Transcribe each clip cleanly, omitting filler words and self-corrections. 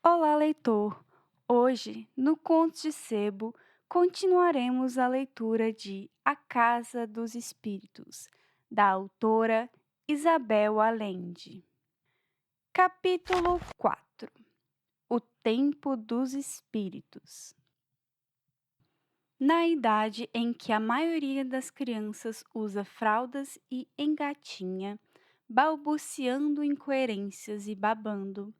Olá, leitor! Hoje, no Contos de Sebo, continuaremos a leitura de A Casa dos Espíritos, da autora Isabel Allende. Capítulo 4. O Tempo dos Espíritos. Na idade em que a maioria das crianças usa fraldas e engatinha, balbuciando incoerências e babando,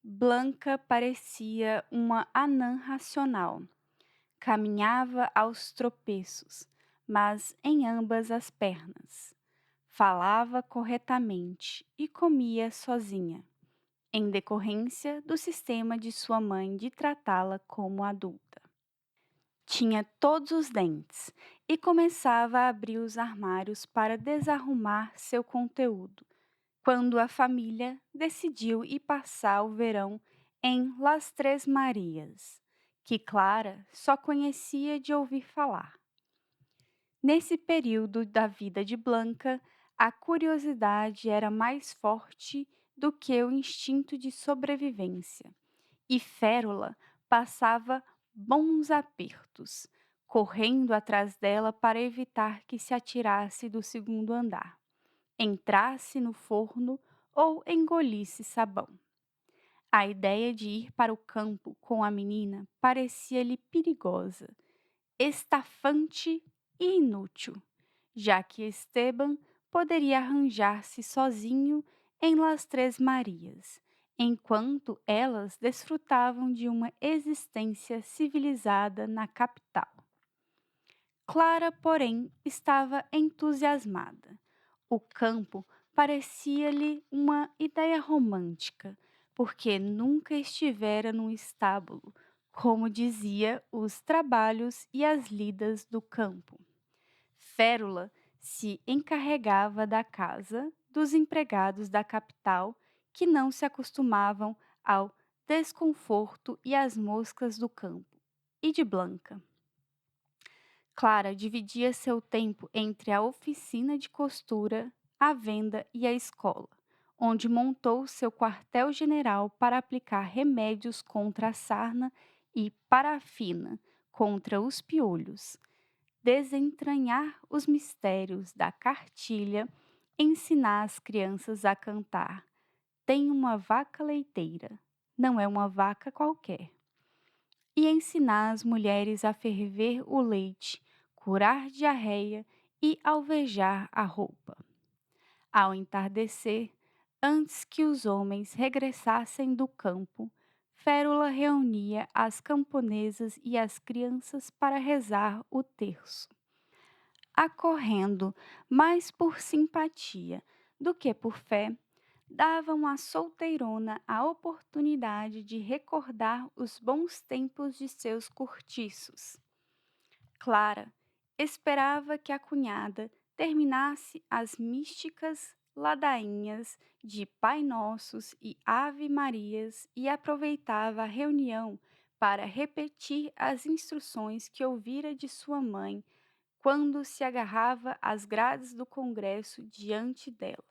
Blanca parecia uma anã racional. Caminhava aos tropeços, mas em ambas as pernas. Falava corretamente e comia sozinha, em decorrência do sistema de sua mãe de tratá-la como adulta. Tinha todos os dentes e começava a abrir os armários para desarrumar seu conteúdo, quando a família decidiu ir passar o verão em Las Três Marias, que Clara só conhecia de ouvir falar. Nesse período da vida de Blanca, a curiosidade era mais forte do que o instinto de sobrevivência, e Férula passava bons apertos, correndo atrás dela para evitar que se atirasse do segundo andar, entrasse no forno ou engolisse sabão. A ideia de ir para o campo com a menina parecia-lhe perigosa, estafante e inútil, já que Esteban poderia arranjar-se sozinho em Las Três Marias, enquanto elas desfrutavam de uma existência civilizada na capital. Clara, porém, estava entusiasmada. O campo parecia-lhe uma ideia romântica, porque nunca estivera num estábulo, como dizia os trabalhos e as lidas do campo. Férula se encarregava da casa dos empregados da capital que não se acostumavam ao desconforto e às moscas do campo, e de Blanca. Clara dividia seu tempo entre a oficina de costura, a venda e a escola, onde montou seu quartel-general para aplicar remédios contra a sarna e parafina contra os piolhos, desentranhar os mistérios da cartilha, ensinar as crianças a cantar. Tem uma vaca leiteira, não é uma vaca qualquer. E ensinar as mulheres a ferver o leite, curar diarreia e alvejar a roupa. Ao entardecer, antes que os homens regressassem do campo, Férula reunia as camponesas e as crianças para rezar o terço. Acorrendo mais por simpatia do que por fé, davam à solteirona a oportunidade de recordar os bons tempos de seus cortiços. Clara esperava que a cunhada terminasse as místicas ladainhas de Pai Nossos e Ave Marias e aproveitava a reunião para repetir as instruções que ouvira de sua mãe quando se agarrava às grades do congresso diante dela.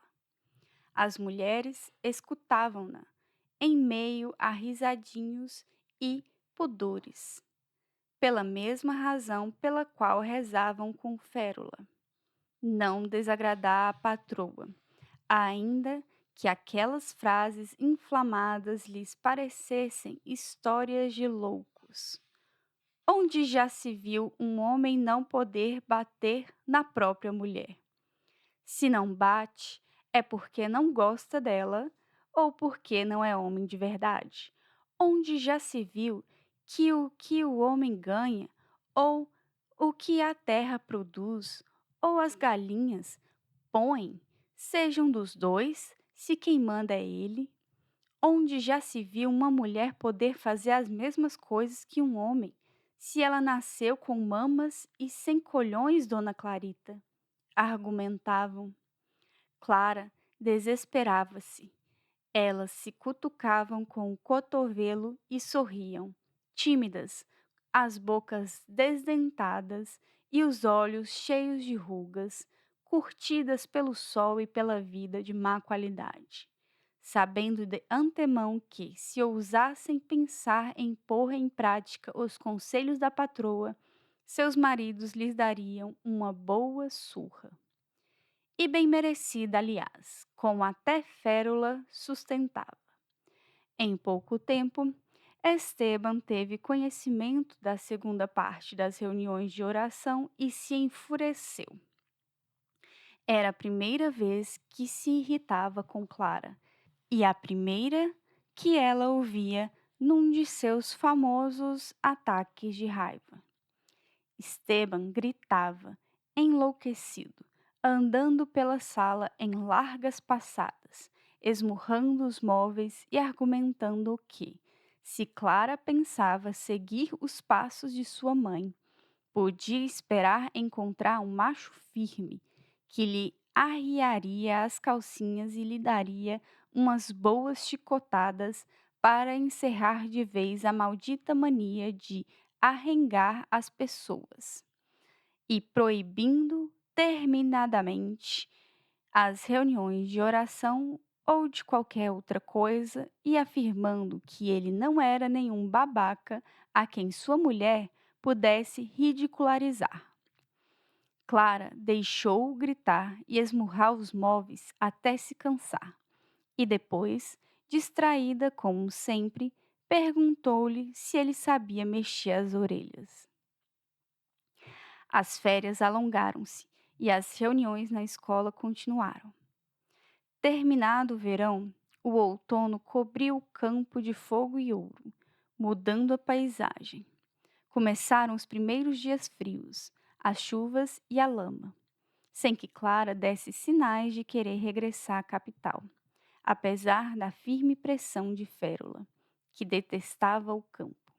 As mulheres escutavam-na, em meio a risadinhos e pudores, pela mesma razão pela qual rezavam com Férula: não desagradar a patroa, ainda que aquelas frases inflamadas lhes parecessem histórias de loucos. Onde já se viu um homem não poder bater na própria mulher? Se não bate, é porque não gosta dela ou porque não é homem de verdade. Onde já se viu que o homem ganha, ou o que a terra produz, ou as galinhas põem, sejam dos dois, se quem manda é ele? Onde já se viu uma mulher poder fazer as mesmas coisas que um homem, se ela nasceu com mamas e sem colhões, dona Clarita? Argumentavam. Clara desesperava-se. Elas se cutucavam com o cotovelo e sorriam, tímidas, as bocas desdentadas e os olhos cheios de rugas, curtidas pelo sol e pela vida de má qualidade. sabendo de antemão que, se ousassem pensar em pôr em prática os conselhos da patroa, seus maridos lhes dariam uma boa surra. E bem merecida, aliás, como até Férula sustentava. Em pouco tempo, Esteban teve conhecimento da segunda parte das reuniões de oração e se enfureceu. Era a primeira vez que se irritava com Clara, e a primeira que ela ouvia num de seus famosos ataques de raiva. Esteban gritava, enlouquecido, andando pela sala em largas passadas, esmurrando os móveis e argumentando que, se Clara pensava seguir os passos de sua mãe, podia esperar encontrar um macho firme, que lhe arriaria as calcinhas e lhe daria umas boas chicotadas para encerrar de vez a maldita mania de arrengar as pessoas, e proibindo terminadamente as reuniões de oração ou de qualquer outra coisa, e afirmando que ele não era nenhum babaca a quem sua mulher pudesse ridicularizar. Clara deixou-o gritar e esmurrar os móveis até se cansar, e depois, distraída como sempre, perguntou-lhe se ele sabia mexer as orelhas. As férias alongaram-se e as reuniões na escola continuaram. Terminado o verão, o outono cobriu o campo de fogo e ouro, mudando a paisagem. Começaram os primeiros dias frios, as chuvas e a lama, sem que Clara desse sinais de querer regressar à capital, apesar da firme pressão de Férula, que detestava o campo.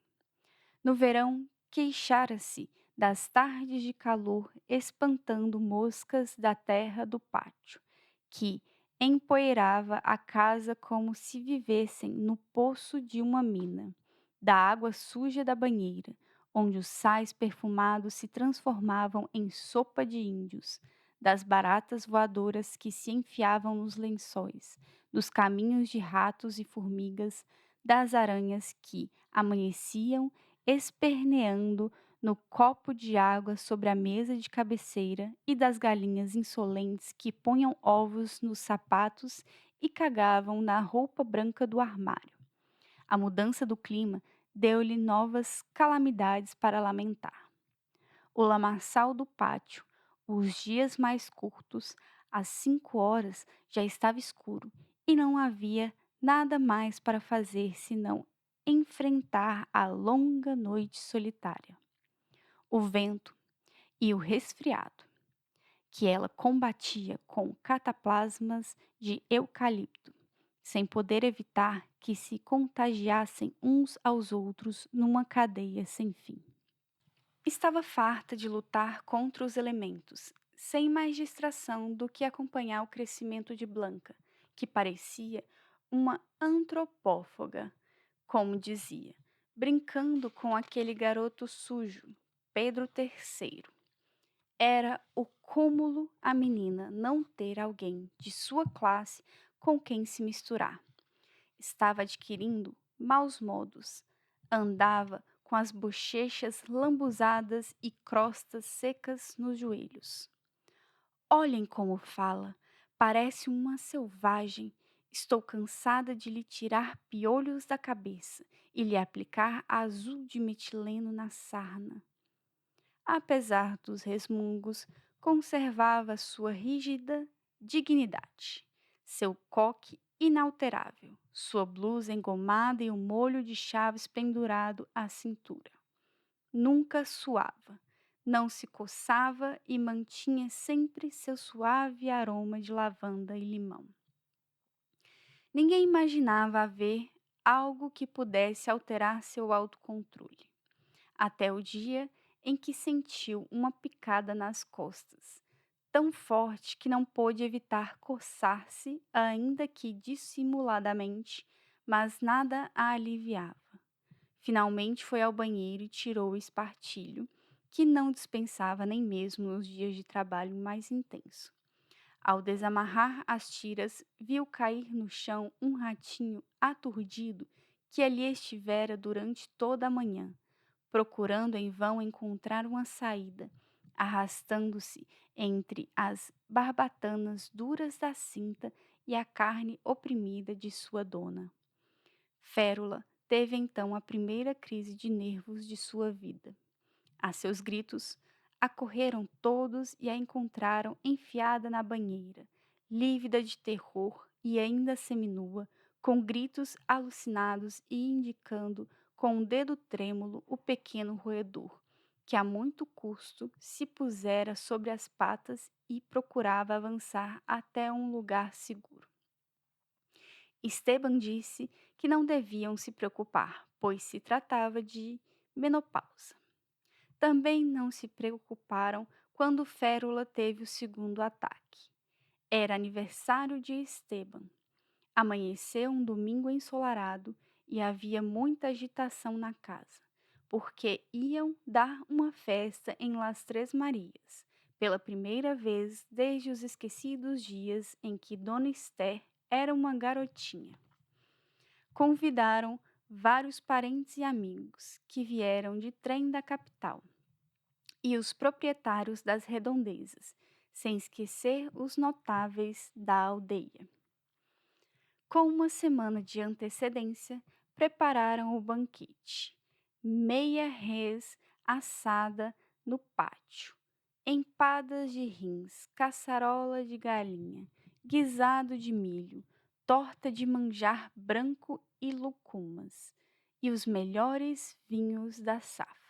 No verão, queixara-se das tardes de calor espantando moscas da terra do pátio, que empoeirava a casa como se vivessem no poço de uma mina, da água suja da banheira, onde os sais perfumados se transformavam em sopa de índios, das baratas voadoras que se enfiavam nos lençóis, dos caminhos de ratos e formigas, das aranhas que amanheciam esperneando no copo de água sobre a mesa de cabeceira e das galinhas insolentes que ponham ovos nos sapatos e cagavam na roupa branca do armário. A mudança do clima deu-lhe novas calamidades para lamentar. O lamaçal do pátio, os dias mais curtos, às 5 horas já estava escuro e não havia nada mais para fazer senão enfrentar a longa noite solitária, o vento e o resfriado, que ela combatia com cataplasmas de eucalipto, sem poder evitar que se contagiassem uns aos outros numa cadeia sem fim. Estava farta de lutar contra os elementos, sem mais distração do que acompanhar o crescimento de Blanca, que parecia uma antropófaga, como dizia, brincando com aquele garoto sujo, Pedro III. Era o cúmulo a menina não ter alguém de sua classe com quem se misturar. Estava adquirindo maus modos. Andava com as bochechas lambuzadas e crostas secas nos joelhos. Olhem como fala, parece uma selvagem. Estou cansada de lhe tirar piolhos da cabeça e lhe aplicar azul de metileno na sarna. Apesar dos resmungos, conservava sua rígida dignidade, seu coque inalterável, sua blusa engomada e o molho de chaves pendurado à cintura. Nunca suava, não se coçava e mantinha sempre seu suave aroma de lavanda e limão. Ninguém imaginava haver algo que pudesse alterar seu autocontrole, até o dia em que sentiu uma picada nas costas, tão forte que não pôde evitar coçar-se, ainda que dissimuladamente, mas nada a aliviava. Finalmente foi ao banheiro e tirou o espartilho, que não dispensava nem mesmo nos dias de trabalho mais intenso. Ao desamarrar as tiras, viu cair no chão um ratinho aturdido que ali estivera durante toda a manhã, procurando em vão encontrar uma saída, arrastando-se entre as barbatanas duras da cinta e a carne oprimida de sua dona. Férula teve então a primeira crise de nervos de sua vida. A seus gritos, acorreram todos e a encontraram enfiada na banheira, lívida de terror e ainda seminua, com gritos alucinados e indicando com um dedo trêmulo o pequeno roedor, que a muito custo se pusera sobre as patas e procurava avançar até um lugar seguro. Esteban disse que não deviam se preocupar, pois se tratava de menopausa. Também não se preocuparam quando Férula teve o segundo ataque. Era aniversário de Esteban. Amanheceu um domingo ensolarado e havia muita agitação na casa, porque iam dar uma festa em Las Três Marias, pela primeira vez desde os esquecidos dias em que Dona Esther era uma garotinha. Convidaram vários parentes e amigos que vieram de trem da capital e os proprietários das redondezas, sem esquecer os notáveis da aldeia. Com uma semana de antecedência, prepararam o banquete. Meia res assada no pátio, empadas de rins, caçarola de galinha, guisado de milho, torta de manjar branco e lucumas, e os melhores vinhos da safra.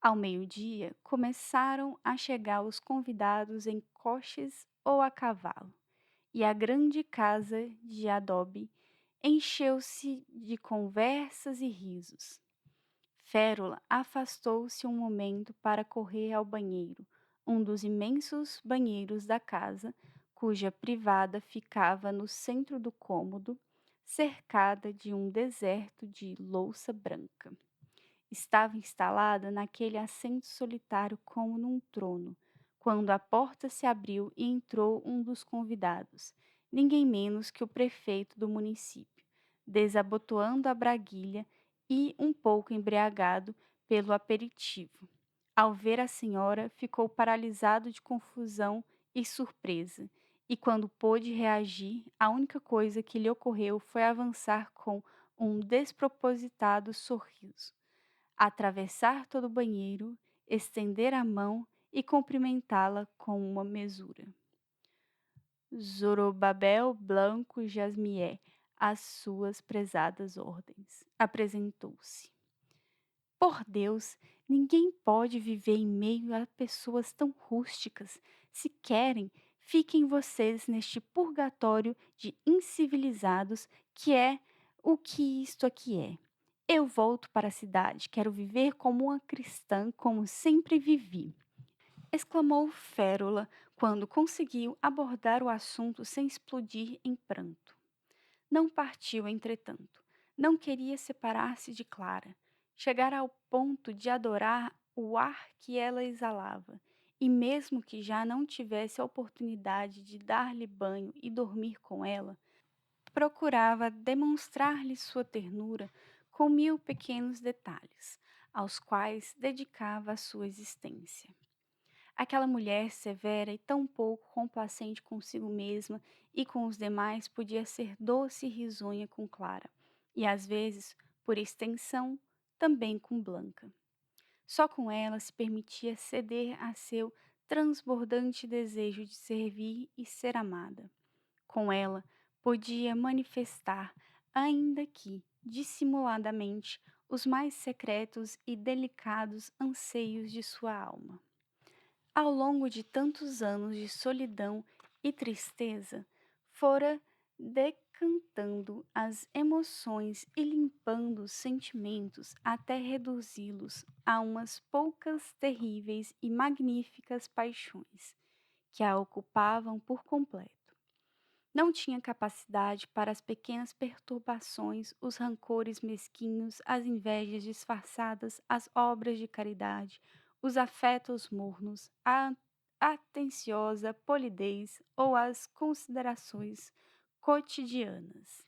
Ao meio-dia, começaram a chegar os convidados em coches ou a cavalo, e a grande casa de adobe encheu-se de conversas e risos. Férula afastou-se um momento para correr ao banheiro, um dos imensos banheiros da casa, cuja privada ficava no centro do cômodo, cercada de um deserto de louça branca. Estava instalada naquele assento solitário como num trono, quando a porta se abriu e entrou um dos convidados, ninguém menos que o prefeito do município, desabotoando a braguilha e um pouco embriagado pelo aperitivo. Ao ver a senhora, ficou paralisado de confusão e surpresa, e quando pôde reagir, a única coisa que lhe ocorreu foi avançar com um despropositado sorriso, atravessar todo o banheiro, estender a mão e cumprimentá-la com uma mesura. Zorobabel Blanco Jasmié, às suas prezadas ordens, apresentou-se. Por Deus, ninguém pode viver em meio a pessoas tão rústicas. Se querem, fiquem vocês neste purgatório de incivilizados que é o que isto aqui é. Eu volto para a cidade, quero viver como uma cristã, como sempre vivi, exclamou Férula quando conseguiu abordar o assunto sem explodir em pranto. Não partiu, entretanto. Não queria separar-se de Clara. Chegara ao ponto de adorar o ar que ela exalava, e mesmo que já não tivesse a oportunidade de dar-lhe banho e dormir com ela, procurava demonstrar-lhe sua ternura com 1000 pequenos detalhes, aos quais dedicava a sua existência. Aquela mulher severa e tão pouco complacente consigo mesma e com os demais podia ser doce e risonha com Clara, e às vezes, por extensão, também com Blanca. Só com ela se permitia ceder a seu transbordante desejo de servir e ser amada. Com ela podia manifestar, ainda que dissimuladamente, os mais secretos e delicados anseios de sua alma. Ao longo de tantos anos de solidão e tristeza, fora decantando as emoções e limpando os sentimentos até reduzi-los a umas poucas terríveis e magníficas paixões, que a ocupavam por completo. Não tinha capacidade para as pequenas perturbações, os rancores mesquinhos, as invejas disfarçadas, as obras de caridade, os afetos mornos, atenciosa polidez ou as considerações cotidianas.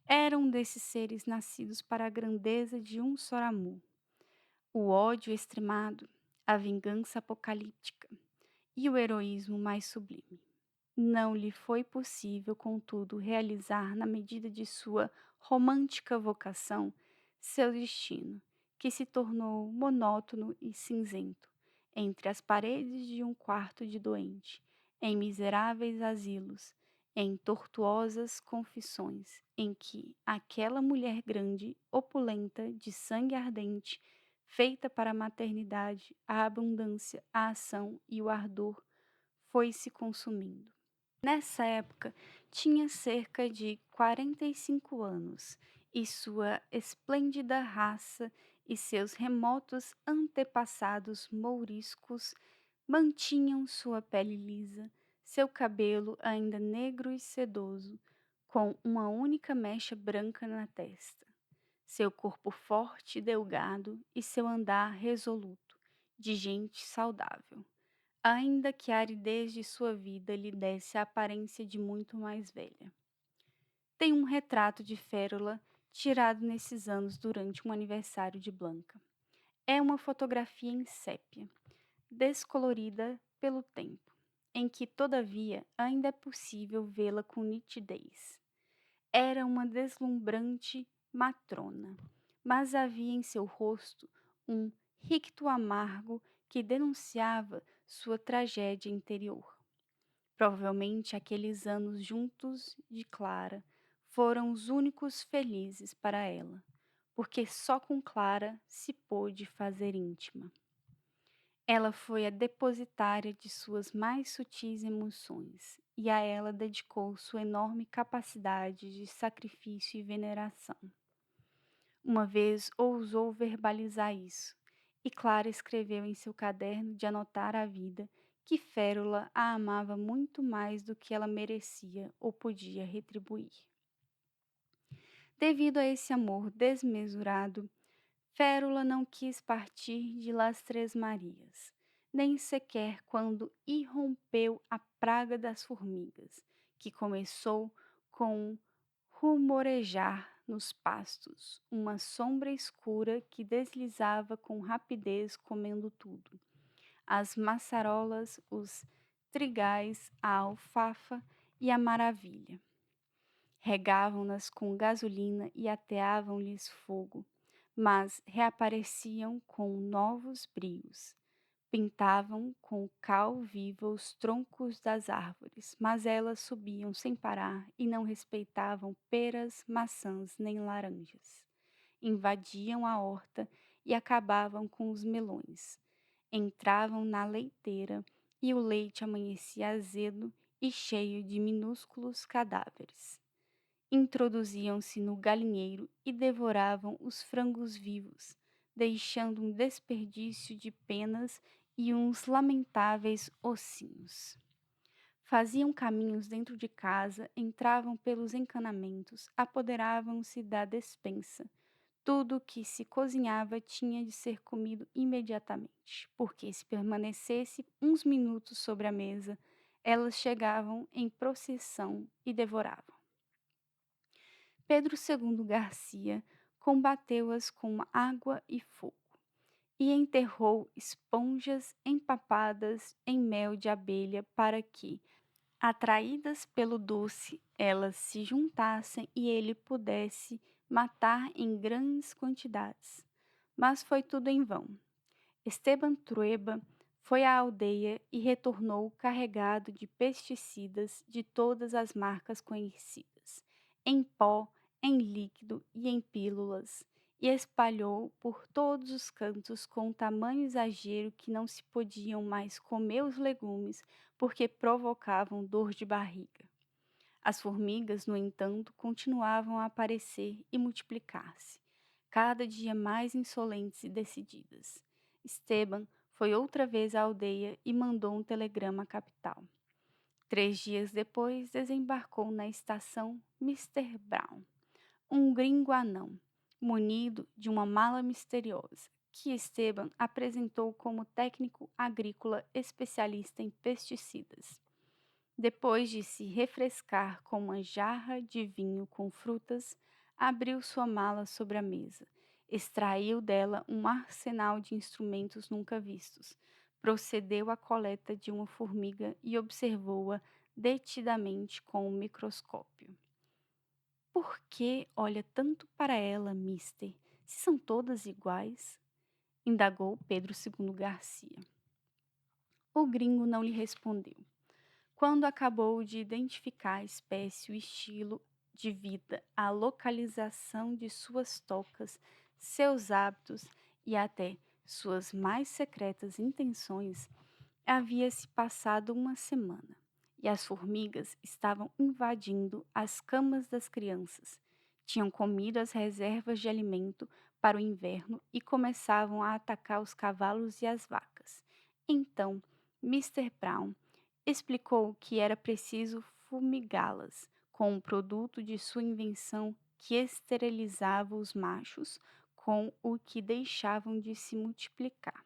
Era um desses seres nascidos para a grandeza de um só amor, o ódio extremado, a vingança apocalíptica e o heroísmo mais sublime. Não lhe foi possível, contudo, realizar, na medida de sua romântica vocação, seu destino, que se tornou monótono e cinzento, entre as paredes de um quarto de doente, em miseráveis asilos, em tortuosas confissões, em que aquela mulher grande, opulenta, de sangue ardente, feita para a maternidade, a abundância, a ação e o ardor, foi se consumindo. Nessa época, tinha cerca de 45 anos e sua esplêndida raça e seus remotos antepassados mouriscos mantinham sua pele lisa, seu cabelo ainda negro e sedoso, com uma única mecha branca na testa, seu corpo forte e delgado e seu andar resoluto, de gente saudável, ainda que a aridez de sua vida lhe desse a aparência de muito mais velha. Tem um retrato de Férula tirado nesses anos durante um aniversário de Blanca. É uma fotografia em sépia, descolorida pelo tempo, em que, todavia, ainda é possível vê-la com nitidez. Era uma deslumbrante matrona, mas havia em seu rosto um ricto amargo que denunciava sua tragédia interior. Provavelmente aqueles anos juntos de Clara foram os únicos felizes para ela, porque só com Clara se pôde fazer íntima. Ela foi a depositária de suas mais sutis emoções, e a ela dedicou sua enorme capacidade de sacrifício e veneração. Uma vez ousou verbalizar isso, e Clara escreveu em seu caderno de anotar a vida que Férula a amava muito mais do que ela merecia ou podia retribuir. Devido a esse amor desmesurado, Férula não quis partir de Las Três Marias, nem sequer quando irrompeu a praga das formigas, que começou com um rumorejar nos pastos, uma sombra escura que deslizava com rapidez comendo tudo. As maçarolas, os trigais, a alfafa e a maravilha. Regavam-nas com gasolina e ateavam-lhes fogo, mas reapareciam com novos brios. Pintavam com cal viva os troncos das árvores, mas elas subiam sem parar e não respeitavam peras, maçãs nem laranjas. Invadiam a horta e acabavam com os melões. Entravam na leiteira e o leite amanhecia azedo e cheio de minúsculos cadáveres. Introduziam-se no galinheiro e devoravam os frangos vivos, deixando um desperdício de penas e uns lamentáveis ossinhos. Faziam caminhos dentro de casa, entravam pelos encanamentos, apoderavam-se da despensa. Tudo o que se cozinhava tinha de ser comido imediatamente, porque se permanecesse uns minutos sobre a mesa, elas chegavam em procissão e devoravam. Pedro II Garcia combateu-as com água e fogo, e enterrou esponjas empapadas em mel de abelha para que, atraídas pelo doce, elas se juntassem e ele pudesse matar em grandes quantidades. Mas foi tudo em vão. Esteban Trueba foi à aldeia e retornou carregado de pesticidas de todas as marcas conhecidas, em pó, em líquido e em pílulas, e espalhou por todos os cantos com tamanho exagero que não se podiam mais comer os legumes porque provocavam dor de barriga. As formigas, no entanto, continuavam a aparecer e multiplicar-se, cada dia mais insolentes e decididas. Esteban foi outra vez à aldeia e mandou um telegrama à capital. 3 dias depois, desembarcou na estação Mr. Brown, um gringo anão, munido de uma mala misteriosa, que Esteban apresentou como técnico agrícola especialista em pesticidas. Depois de se refrescar com uma jarra de vinho com frutas, abriu sua mala sobre a mesa, extraiu dela um arsenal de instrumentos nunca vistos, procedeu à coleta de uma formiga e observou-a detidamente com um microscópio. Por que olha tanto para ela, mister? Se são todas iguais? Indagou Pedro II Garcia. O gringo não lhe respondeu. Quando acabou de identificar a espécie, o estilo de vida, a localização de suas tocas, seus hábitos e até suas mais secretas intenções, havia-se passado uma semana e as formigas estavam invadindo as camas das crianças. Tinham comido as reservas de alimento para o inverno e começavam a atacar os cavalos e as vacas. Então, Mister Brown explicou que era preciso fumigá-las com um produto de sua invenção que esterilizava os machos com o que deixavam de se multiplicar.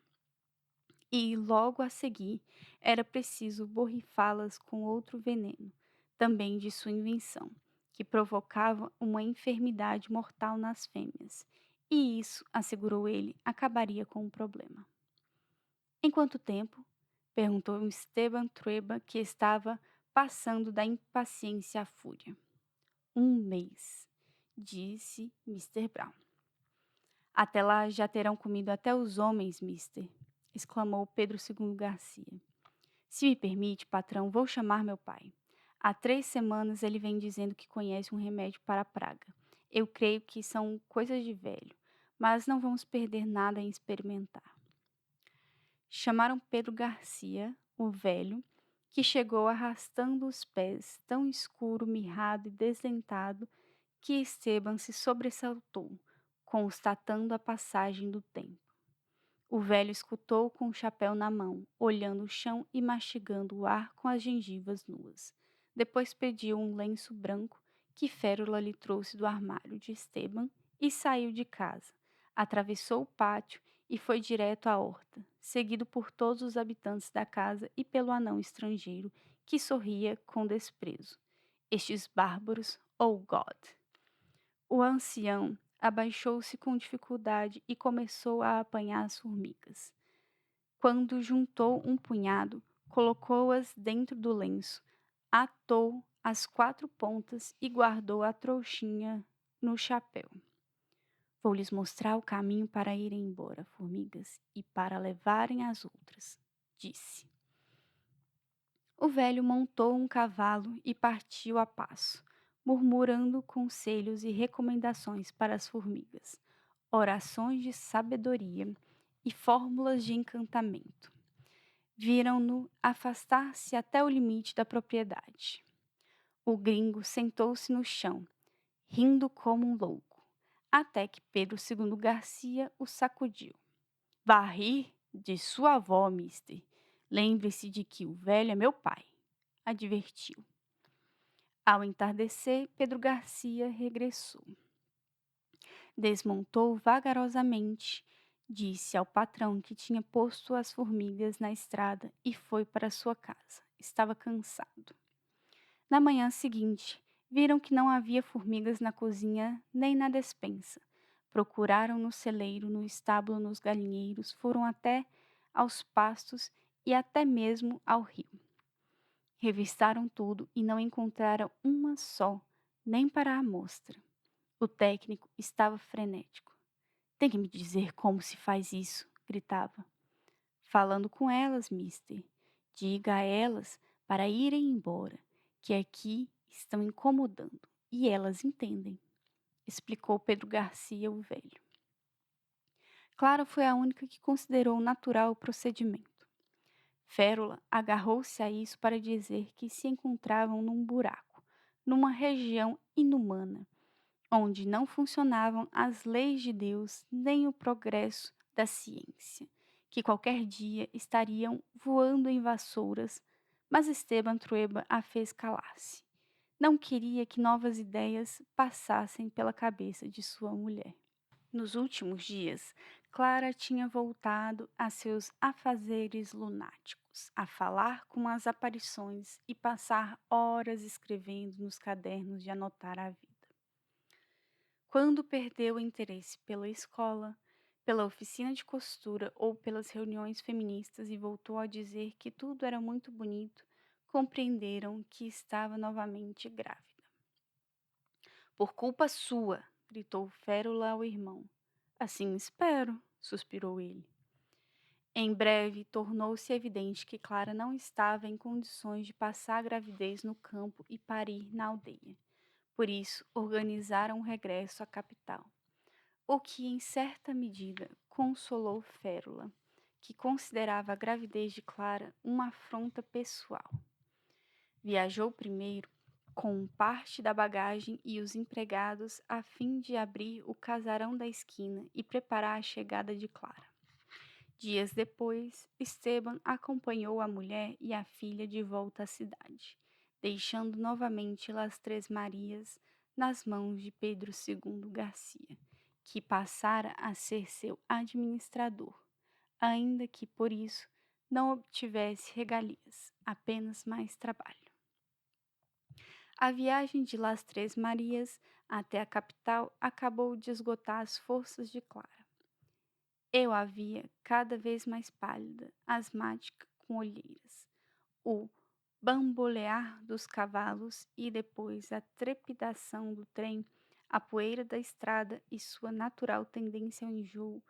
E, logo a seguir, era preciso borrifá-las com outro veneno, também de sua invenção, que provocava uma enfermidade mortal nas fêmeas. E isso, assegurou ele, acabaria com o problema. Em quanto tempo? Perguntou Esteban Trueba, que estava passando da impaciência à fúria. 1 mês, disse Mister Brown. Até lá já terão comido até os homens, mister, exclamou Pedro II Garcia. Se me permite, patrão, vou chamar meu pai. Há 3 semanas ele vem dizendo que conhece um remédio para a praga. Eu creio que são coisas de velho, mas não vamos perder nada em experimentar. Chamaram Pedro Garcia, o velho, que chegou arrastando os pés, tão escuro, mirrado e desdentado, que Esteban se sobressaltou, constatando a passagem do tempo. O velho escutou com o chapéu na mão, olhando o chão e mastigando o ar com as gengivas nuas. Depois pediu um lenço branco que Férula lhe trouxe do armário de Esteban e saiu de casa. Atravessou o pátio e foi direto à horta, seguido por todos os habitantes da casa e pelo anão estrangeiro, que sorria com desprezo. Estes bárbaros, oh God! O ancião abaixou-se com dificuldade e começou a apanhar as formigas. Quando juntou um punhado, colocou-as dentro do lenço, atou as 4 pontas e guardou a trouxinha no chapéu. Vou lhes mostrar o caminho para irem embora, formigas, e para levarem as outras, disse. O velho montou um cavalo e partiu a passo, murmurando conselhos e recomendações para as formigas, orações de sabedoria e fórmulas de encantamento. Viram-no afastar-se até o limite da propriedade. O gringo sentou-se no chão, rindo como um louco, até que Pedro II Garcia o sacudiu. Vá rir de sua avó, mister. Lembre-se de que o velho é meu pai, advertiu. Ao entardecer, Pedro Garcia regressou. Desmontou vagarosamente, disse ao patrão que tinha posto as formigas na estrada e foi para sua casa. Estava cansado. Na manhã seguinte, viram que não havia formigas na cozinha nem na despensa. Procuraram no celeiro, no estábulo, nos galinheiros, foram até aos pastos e até mesmo ao rio. Revistaram tudo e não encontraram uma só, nem para a amostra. O técnico estava frenético. Tem que me dizer como se faz isso, gritava. Falando com elas, mister. Diga a elas para irem embora, que aqui estão incomodando, e elas entendem, explicou Pedro Garcia, o velho. Clara foi a única que considerou natural o procedimento. Férula agarrou-se a isso para dizer que se encontravam num buraco, numa região inumana, onde não funcionavam as leis de Deus nem o progresso da ciência, que qualquer dia estariam voando em vassouras, mas Esteban Trueba a fez calar-se. Não queria que novas ideias passassem pela cabeça de sua mulher. Nos últimos dias, Clara tinha voltado a seus afazeres lunáticos, a falar com as aparições e passar horas escrevendo nos cadernos de anotar a vida. Quando perdeu o interesse pela escola, pela oficina de costura ou pelas reuniões feministas e voltou a dizer que tudo era muito bonito, compreenderam que estava novamente grávida. Por culpa sua, gritou Férula ao irmão. Assim espero, suspirou ele. Em breve, tornou-se evidente que Clara não estava em condições de passar a gravidez no campo e parir na aldeia. Por isso, organizaram o regresso à capital, o que, em certa medida, consolou Férula, que considerava a gravidez de Clara uma afronta pessoal. Viajou primeiro com parte da bagagem e os empregados a fim de abrir o casarão da esquina e preparar a chegada de Clara. Dias depois, Esteban acompanhou a mulher e a filha de volta à cidade, deixando novamente Las Três Marias nas mãos de Pedro II Garcia, que passara a ser seu administrador, ainda que por isso não obtivesse regalias, apenas mais trabalho. A viagem de Las Três Marias até a capital acabou de esgotar as forças de Clara. Eu a via cada vez mais pálida, asmática, com olheiras. O bambolear dos cavalos e depois a trepidação do trem, a poeira da estrada e sua natural tendência ao enjoo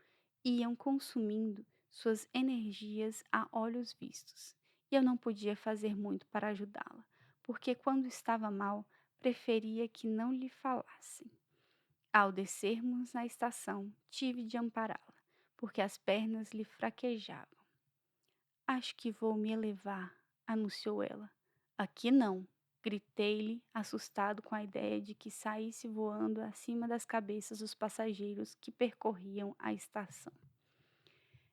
iam consumindo suas energias a olhos vistos. E eu não podia fazer muito para ajudá-la, porque quando estava mal, preferia que não lhe falassem. Ao descermos na estação, tive de ampará-la, porque as pernas lhe fraquejavam. Acho que vou me elevar, anunciou ela. Aqui não, gritei-lhe, assustado com a ideia de que saísse voando acima das cabeças dos passageiros que percorriam a estação.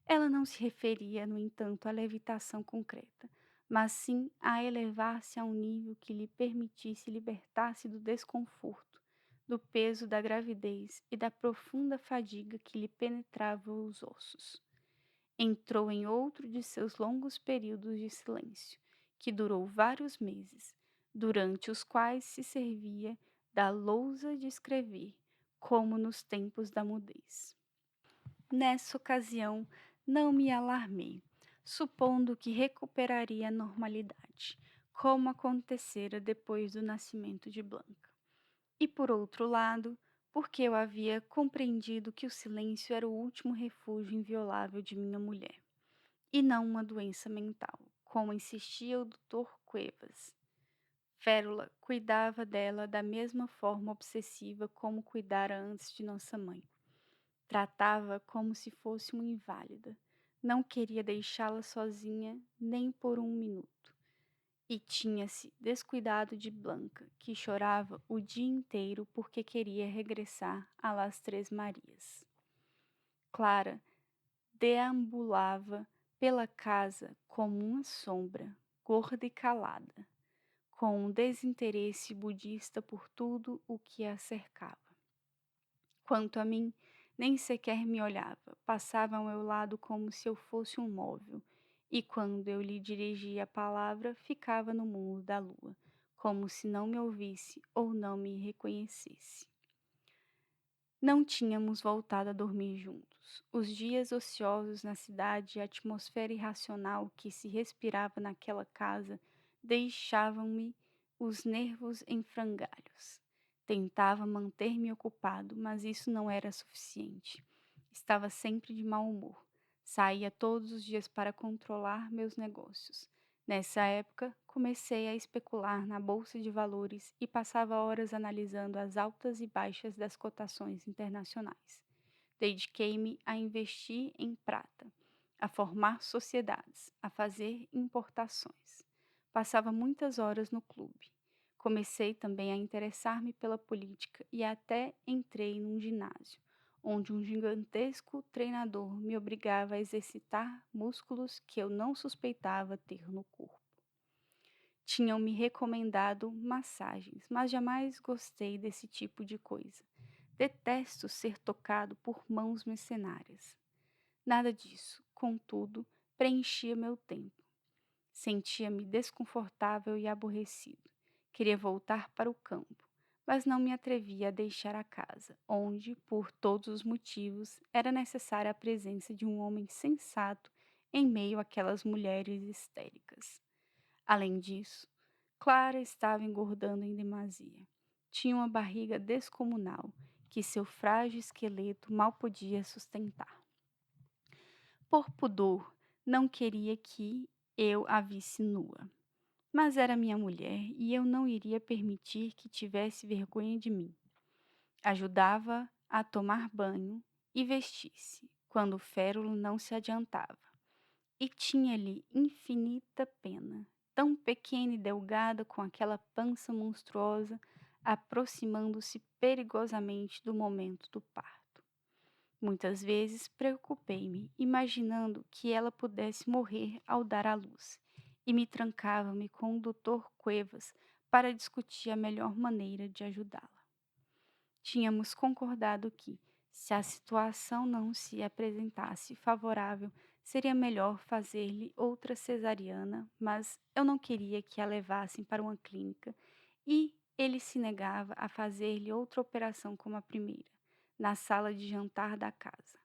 Ela não se referia, no entanto, à levitação concreta, mas sim a elevar-se a um nível que lhe permitisse libertar-se do desconforto, do peso da gravidez e da profunda fadiga que lhe penetrava os ossos. Entrou em outro de seus longos períodos de silêncio, que durou vários meses, durante os quais se servia da lousa de escrever, como nos tempos da mudez. Nessa ocasião, não me alarmei, supondo que recuperaria a normalidade, como acontecera depois do nascimento de Blanca. E por outro lado, porque eu havia compreendido que o silêncio era o último refúgio inviolável de minha mulher, e não uma doença mental, como insistia o Dr. Cuevas. Férula cuidava dela da mesma forma obsessiva como cuidara antes de nossa mãe. Tratava como se fosse uma inválida. Não queria deixá-la sozinha nem por um minuto. E tinha-se descuidado de Blanca, que chorava o dia inteiro porque queria regressar a Las Três Marias. Clara deambulava pela casa como uma sombra, gorda e calada, com um desinteresse budista por tudo o que a cercava. Quanto a mim, nem sequer me olhava, passava ao meu lado como se eu fosse um móvel, e quando eu lhe dirigia a palavra, ficava no mundo da lua, como se não me ouvisse ou não me reconhecesse. Não tínhamos voltado a dormir juntos. Os dias ociosos na cidade e a atmosfera irracional que se respirava naquela casa deixavam-me os nervos em frangalhos. Tentava manter-me ocupado, mas isso não era suficiente. Estava sempre de mau humor. Saía todos os dias para controlar meus negócios. Nessa época, comecei a especular na bolsa de valores e passava horas analisando as altas e baixas das cotações internacionais. Dediquei-me a investir em prata, a formar sociedades, a fazer importações. Passava muitas horas no clube. Comecei também a interessar-me pela política e até entrei num ginásio, onde um gigantesco treinador me obrigava a exercitar músculos que eu não suspeitava ter no corpo. Tinham me recomendado massagens, mas jamais gostei desse tipo de coisa. Detesto ser tocado por mãos mercenárias. Nada disso, contudo, preenchia meu tempo. Sentia-me desconfortável e aborrecido. Queria voltar para o campo, mas não me atrevia a deixar a casa, onde, por todos os motivos, era necessária a presença de um homem sensato em meio àquelas mulheres histéricas. Além disso, Clara estava engordando em demasia. Tinha uma barriga descomunal que seu frágil esqueleto mal podia sustentar. Por pudor, não queria que eu a visse nua. Mas era minha mulher e eu não iria permitir que tivesse vergonha de mim. Ajudava a tomar banho e vestir-se, quando o férulo não se adiantava. E tinha-lhe infinita pena, tão pequena e delgada com aquela pança monstruosa, aproximando-se perigosamente do momento do parto. Muitas vezes preocupei-me, imaginando que ela pudesse morrer ao dar à luz, e me trancava-me com o doutor Cuevas para discutir a melhor maneira de ajudá-la. Tínhamos concordado que, se a situação não se apresentasse favorável, seria melhor fazer-lhe outra cesariana, mas eu não queria que a levassem para uma clínica e ele se negava a fazer-lhe outra operação como a primeira, na sala de jantar da casa.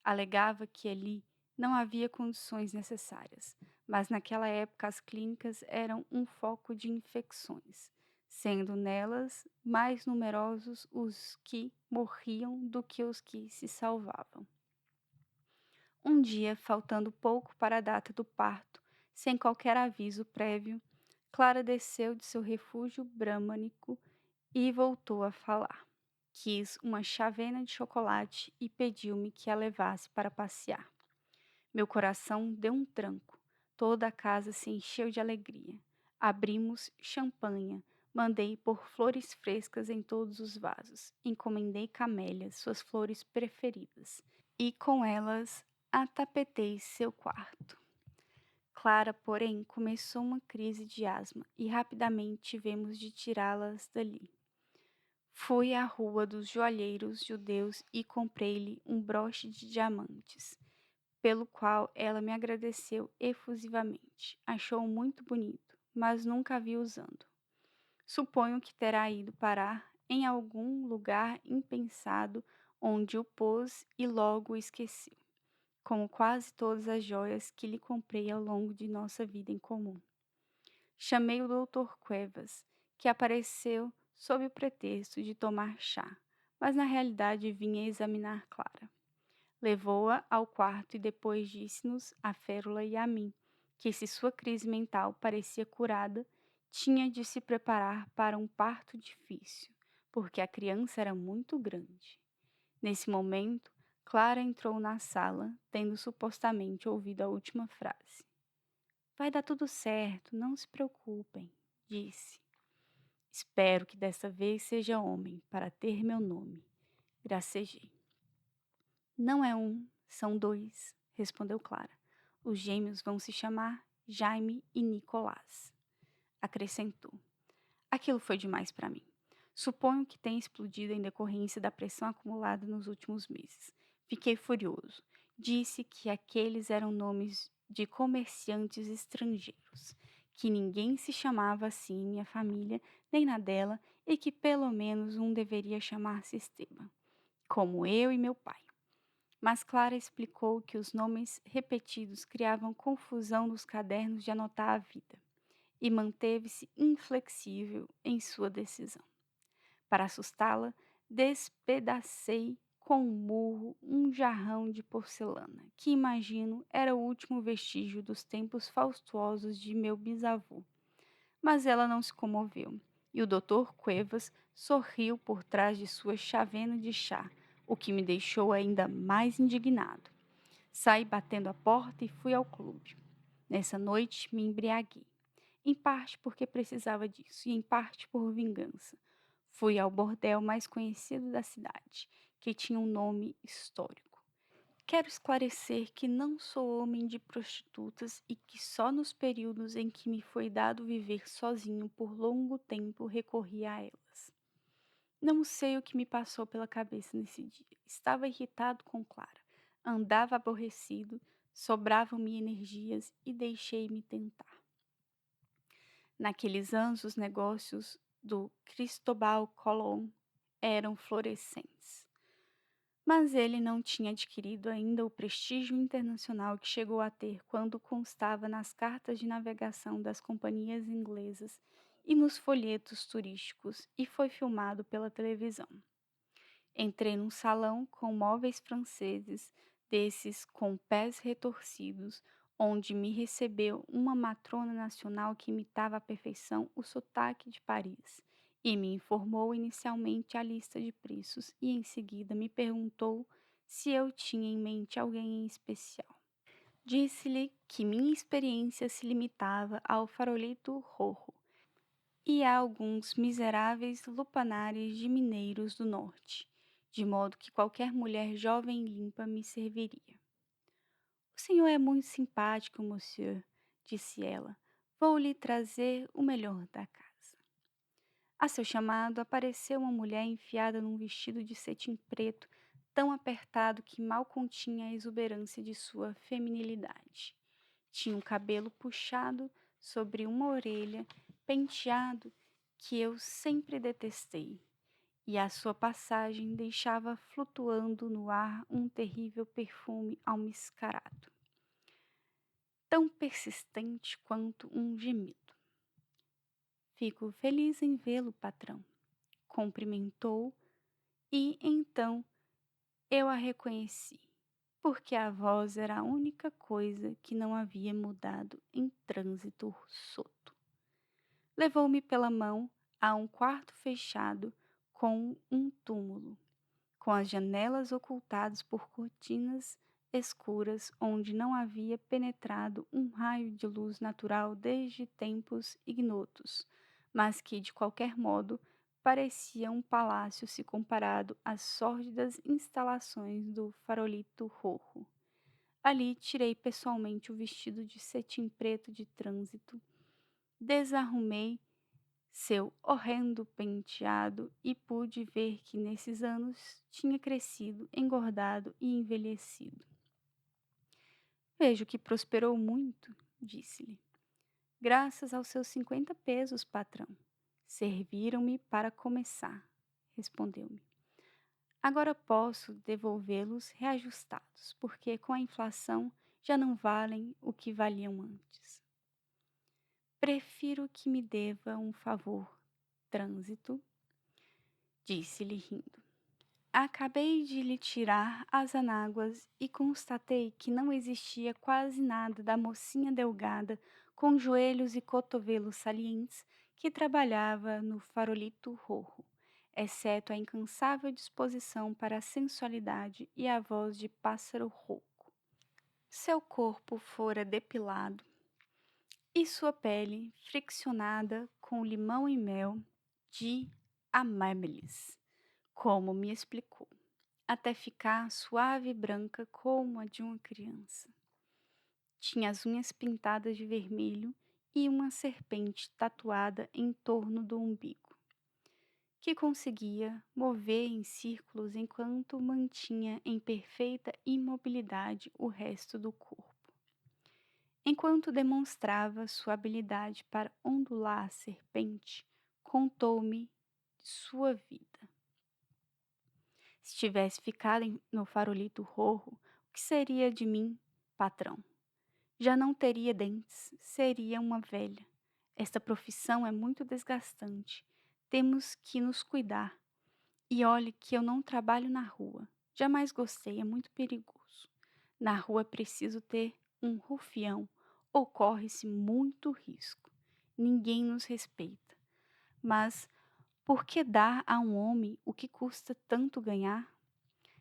Alegava que ali não havia condições necessárias, mas naquela época as clínicas eram um foco de infecções, sendo nelas mais numerosos os que morriam do que os que se salvavam. Um dia, faltando pouco para a data do parto, sem qualquer aviso prévio, Clara desceu de seu refúgio brahmanico e voltou a falar. Quis uma chávena de chocolate e pediu-me que a levasse para passear. Meu coração deu um tranco. Toda a casa se encheu de alegria. Abrimos champanha. Mandei pôr flores frescas em todos os vasos. Encomendei camélias, suas flores preferidas. E com elas atapetei seu quarto. Clara, porém, começou uma crise de asma e rapidamente tivemos de tirá-las dali. Fui à rua dos joalheiros judeus e comprei-lhe um broche de diamantes, pelo qual ela me agradeceu efusivamente. Achou-o muito bonito, mas nunca a vi usando. Suponho que terá ido parar em algum lugar impensado onde o pôs e logo o esqueceu, como quase todas as joias que lhe comprei ao longo de nossa vida em comum. Chamei o doutor Cuevas, que apareceu sob o pretexto de tomar chá, mas na realidade vinha examinar Clara. Levou-a ao quarto e depois disse-nos, a Férula e a mim, que se sua crise mental parecia curada, tinha de se preparar para um parto difícil, porque a criança era muito grande. Nesse momento, Clara entrou na sala, tendo supostamente ouvido a última frase. Vai dar tudo certo, não se preocupem, disse. Espero que desta vez seja homem, para ter meu nome. Gracejei. Não é um, são dois, respondeu Clara. Os gêmeos vão se chamar Jaime e Nicolás. Acrescentou. Aquilo foi demais para mim. Suponho que tenha explodido em decorrência da pressão acumulada nos últimos meses. Fiquei furioso. Disse que aqueles eram nomes de comerciantes estrangeiros, que ninguém se chamava assim em minha família, nem na dela, e que pelo menos um deveria chamar-se Esteban, como eu e meu pai. Mas Clara explicou que os nomes repetidos criavam confusão nos cadernos de anotar a vida, e manteve-se inflexível em sua decisão. Para assustá-la, despedacei com um murro um jarrão de porcelana, que imagino era o último vestígio dos tempos faustuosos de meu bisavô. Mas ela não se comoveu, e o doutor Cuevas sorriu por trás de sua chávena de chá, o que me deixou ainda mais indignado. Saí batendo a porta e fui ao clube. Nessa noite me embriaguei, em parte porque precisava disso e em parte por vingança. Fui ao bordel mais conhecido da cidade, que tinha um nome histórico. Quero esclarecer que não sou homem de prostitutas e que só nos períodos em que me foi dado viver sozinho por longo tempo recorri a elas. Não sei o que me passou pela cabeça nesse dia. Estava irritado com Clara, Andava aborrecido, sobravam-me energias e deixei-me tentar. Naqueles anos, os negócios do Cristóbal Colón eram florescentes. Mas ele não tinha adquirido ainda o prestígio internacional que chegou a ter quando constava nas cartas de navegação das companhias inglesas e nos folhetos turísticos, e foi filmado pela televisão. Entrei num salão com móveis franceses, desses com pés retorcidos, onde me recebeu uma matrona nacional que imitava à perfeição o sotaque de Paris, e me informou inicialmente a lista de preços e em seguida me perguntou se eu tinha em mente alguém em especial. Disse-lhe que minha experiência se limitava ao farolito rojo e a alguns miseráveis lupanares de mineiros do norte, de modo que qualquer mulher jovem e limpa me serviria. "O senhor é muito simpático, monsieur", disse ela. "Vou lhe trazer o melhor da casa." A seu chamado apareceu uma mulher enfiada num vestido de cetim preto, tão apertado que mal continha a exuberância de sua feminilidade. Tinha o cabelo puxado sobre uma orelha, penteado que eu sempre detestei, e a sua passagem deixava flutuando no ar um terrível perfume almiscarado, tão persistente quanto um gemido. "Fico feliz em vê-lo, patrão", cumprimentou, e então eu a reconheci, porque a voz era a única coisa que não havia mudado em trânsito soto. Levou-me pela mão a um quarto fechado com um túmulo, com as janelas ocultadas por cortinas escuras onde não havia penetrado um raio de luz natural desde tempos ignotos, mas que, de qualquer modo, parecia um palácio se comparado às sórdidas instalações do farolito rojo. Ali tirei pessoalmente o vestido de cetim preto de trânsito, desarrumei seu horrendo penteado e pude ver que nesses anos tinha crescido, engordado e envelhecido. "Vejo que prosperou muito", disse-lhe. "Graças aos seus 50 pesos, patrão. Serviram-me para começar", respondeu-me. "Agora posso devolvê-los reajustados, porque com a inflação já não valem o que valiam antes." "Prefiro que me deva um favor, trânsito", disse-lhe rindo. Acabei de lhe tirar as anáguas e constatei que não existia quase nada da mocinha delgada, com joelhos e cotovelos salientes, que trabalhava no farolito rojo, exceto a incansável disposição para a sensualidade e a voz de pássaro rouco. Seu corpo fora depilado e sua pele friccionada com limão e mel de Amabilis, como me explicou, até ficar suave e branca como a de uma criança. Tinha as unhas pintadas de vermelho e uma serpente tatuada em torno do umbigo, que conseguia mover em círculos enquanto mantinha em perfeita imobilidade o resto do corpo. Enquanto demonstrava sua habilidade para ondular a serpente, contou-me sua vida. "Se tivesse ficado no farolito rojo, o que seria de mim, patrão? Já não teria dentes, seria uma velha. Esta profissão é muito desgastante. Temos que nos cuidar. E olhe que eu não trabalho na rua. Jamais gostei, é muito perigoso. Na rua é preciso ter um rufião ou corre-se muito risco. Ninguém nos respeita. Mas por que dar a um homem o que custa tanto ganhar?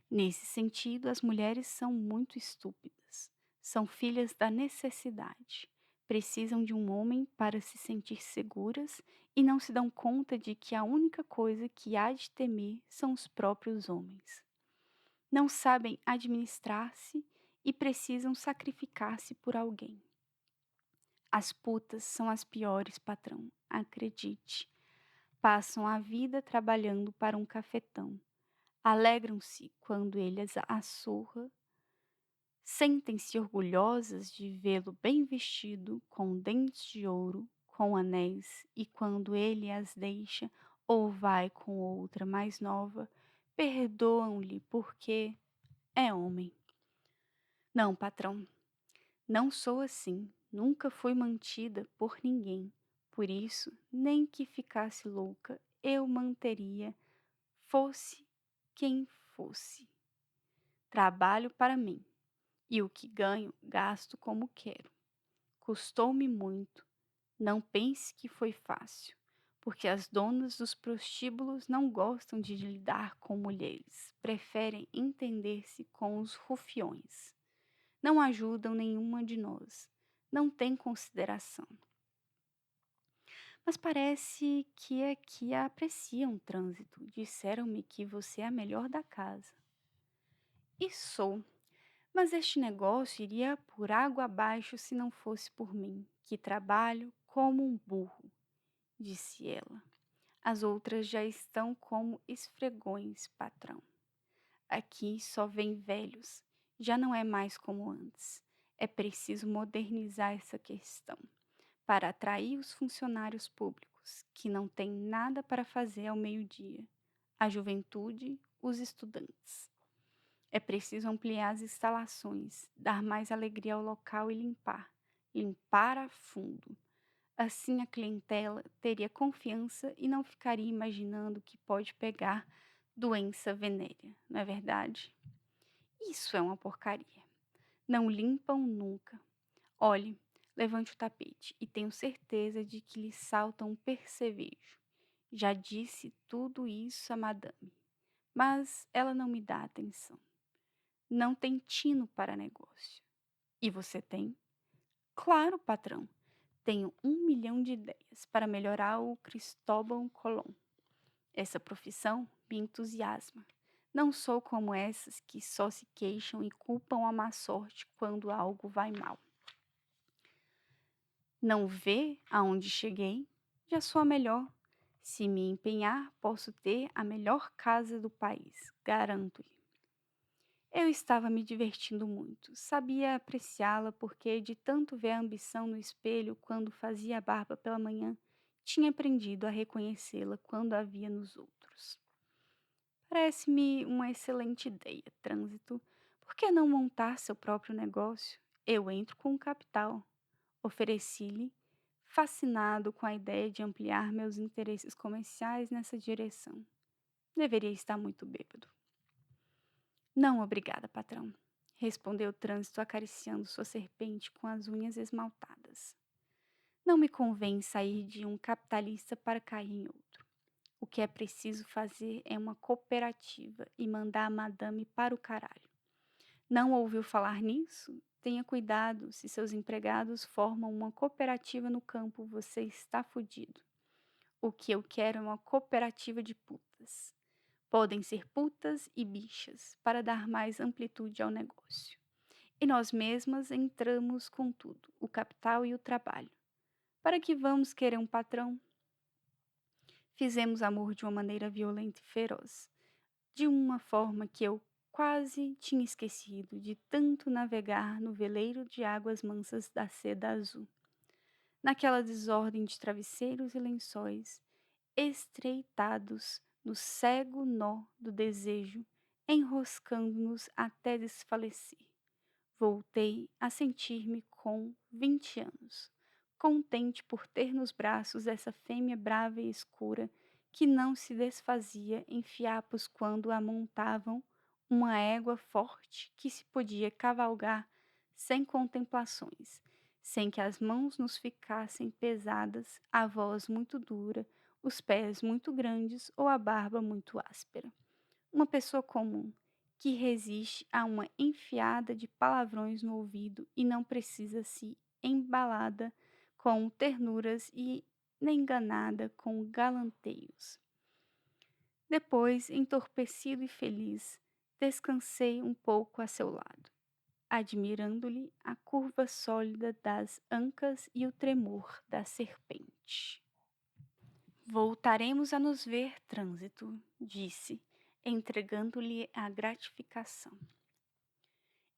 Nesse sentido, as mulheres são muito estúpidas. São filhas da necessidade. Precisam de um homem para se sentir seguras e não se dão conta de que a única coisa que há de temer são os próprios homens. Não sabem administrar-se e precisam sacrificar-se por alguém. As putas são as piores, patrão, acredite. Passam a vida trabalhando para um cafetão. Alegram-se quando ele as assurra Sentem-se orgulhosas de vê-lo bem vestido, com dentes de ouro, com anéis, e quando ele as deixa ou vai com outra mais nova, perdoam-lhe porque é homem. Não, patrão, não sou assim, nunca fui mantida por ninguém. Por isso, nem que ficasse louca, eu manteria, fosse quem fosse. Trabalho para mim, e o que ganho, gasto como quero. Custou-me muito, não pense que foi fácil, porque as donas dos prostíbulos não gostam de lidar com mulheres, preferem entender-se com os rufiões. Não ajudam nenhuma de nós, não têm consideração. Mas parece que aqui apreciam o trânsito. Disseram-me que você é a melhor da casa. E sou, mas este negócio iria por água abaixo se não fosse por mim, que trabalho como um burro, disse ela. As outras já estão como esfregões, patrão. Aqui só vêm velhos, já não é mais como antes. É preciso modernizar essa questão para atrair os funcionários públicos, que não têm nada para fazer ao meio-dia, a juventude, os estudantes. É preciso ampliar as instalações, dar mais alegria ao local e limpar a fundo. Assim a clientela teria confiança e não ficaria imaginando que pode pegar doença venérea, não é verdade? Isso é uma porcaria. Não limpam nunca. Olhe, levante o tapete e tenho certeza de que lhe salta um percevejo. Já disse tudo isso a madame, mas ela não me dá atenção. Não tem tino para negócio. E você tem? Claro, patrão. Tenho 1 milhão de ideias para melhorar o Cristóbal Colón. Essa profissão me entusiasma. Não sou como essas que só se queixam e culpam a má sorte quando algo vai mal. Não vê aonde cheguei? Já sou a melhor. Se me empenhar, posso ter a melhor casa do país, garanto-lhe. Eu estava me divertindo muito. Sabia apreciá-la porque, de tanto ver a ambição no espelho quando fazia a barba pela manhã, tinha aprendido a reconhecê-la quando a via nos outros. Parece-me uma excelente ideia, Trânsito. Por que não montar seu próprio negócio? Eu entro com o capital. Ofereci-lhe, fascinado com a ideia de ampliar meus interesses comerciais nessa direção. Deveria estar muito bêbado. Não, obrigada, patrão, respondeu o Trânsito acariciando sua serpente com as unhas esmaltadas. Não me convém sair de um capitalista para cair em outro. O que é preciso fazer é uma cooperativa e mandar a madame para o caralho. Não ouviu falar nisso? Tenha cuidado, se seus empregados formam uma cooperativa no campo, você está fudido. O que eu quero é uma cooperativa de putas. Podem ser putas e bichas, para dar mais amplitude ao negócio. E nós mesmas entramos com tudo, o capital e o trabalho. Para que vamos querer um patrão? Fizemos amor de uma maneira violenta e feroz, de uma forma que eu quase tinha esquecido de tanto navegar no veleiro de águas mansas da seda azul. Naquela desordem de travesseiros e lençóis, estreitados no cego nó do desejo, enroscando-nos até desfalecer. Voltei a sentir-me com 20 anos, contente por ter nos braços essa fêmea brava e escura que não se desfazia em fiapos quando a montavam uma égua forte que se podia cavalgar sem contemplações, sem que as mãos nos ficassem pesadas, a voz muito dura, os pés muito grandes ou a barba muito áspera. Uma pessoa comum, que resiste a uma enfiada de palavrões no ouvido e não precisa se embalada com ternuras e nem enganada com galanteios. Depois, entorpecido e feliz, descansei um pouco a seu lado, admirando-lhe a curva sólida das ancas e o tremor da serpente. Voltaremos a nos ver, Trânsito, disse, entregando-lhe a gratificação.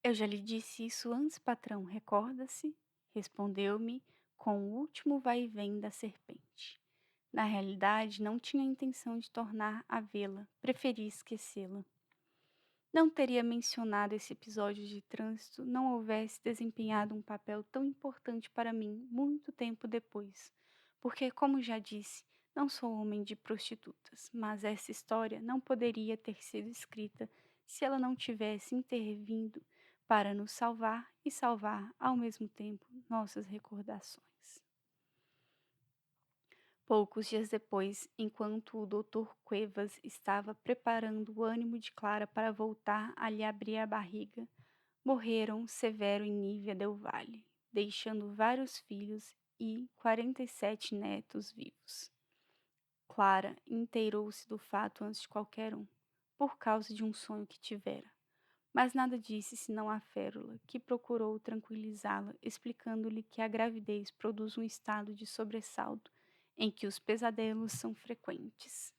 Eu já lhe disse isso antes, patrão, recorda-se? Respondeu-me com o último vai-vem da serpente. Na realidade, não tinha intenção de tornar a vê-la, preferi esquecê-la. Não teria mencionado esse episódio de trânsito não houvesse desempenhado um papel tão importante para mim muito tempo depois, porque, como já disse, não sou homem de prostitutas, mas essa história não poderia ter sido escrita se ela não tivesse intervindo para nos salvar e salvar ao mesmo tempo nossas recordações. Poucos dias depois, enquanto o doutor Cuevas estava preparando o ânimo de Clara para voltar a lhe abrir a barriga, morreram Severo e Nívia Del Valle, deixando vários filhos e 47 netos vivos. Clara inteirou-se do fato antes de qualquer um, por causa de um sonho que tivera. Mas nada disse senão a Férula, que procurou tranquilizá-la, explicando-lhe que a gravidez produz um estado de sobressalto em que os pesadelos são frequentes.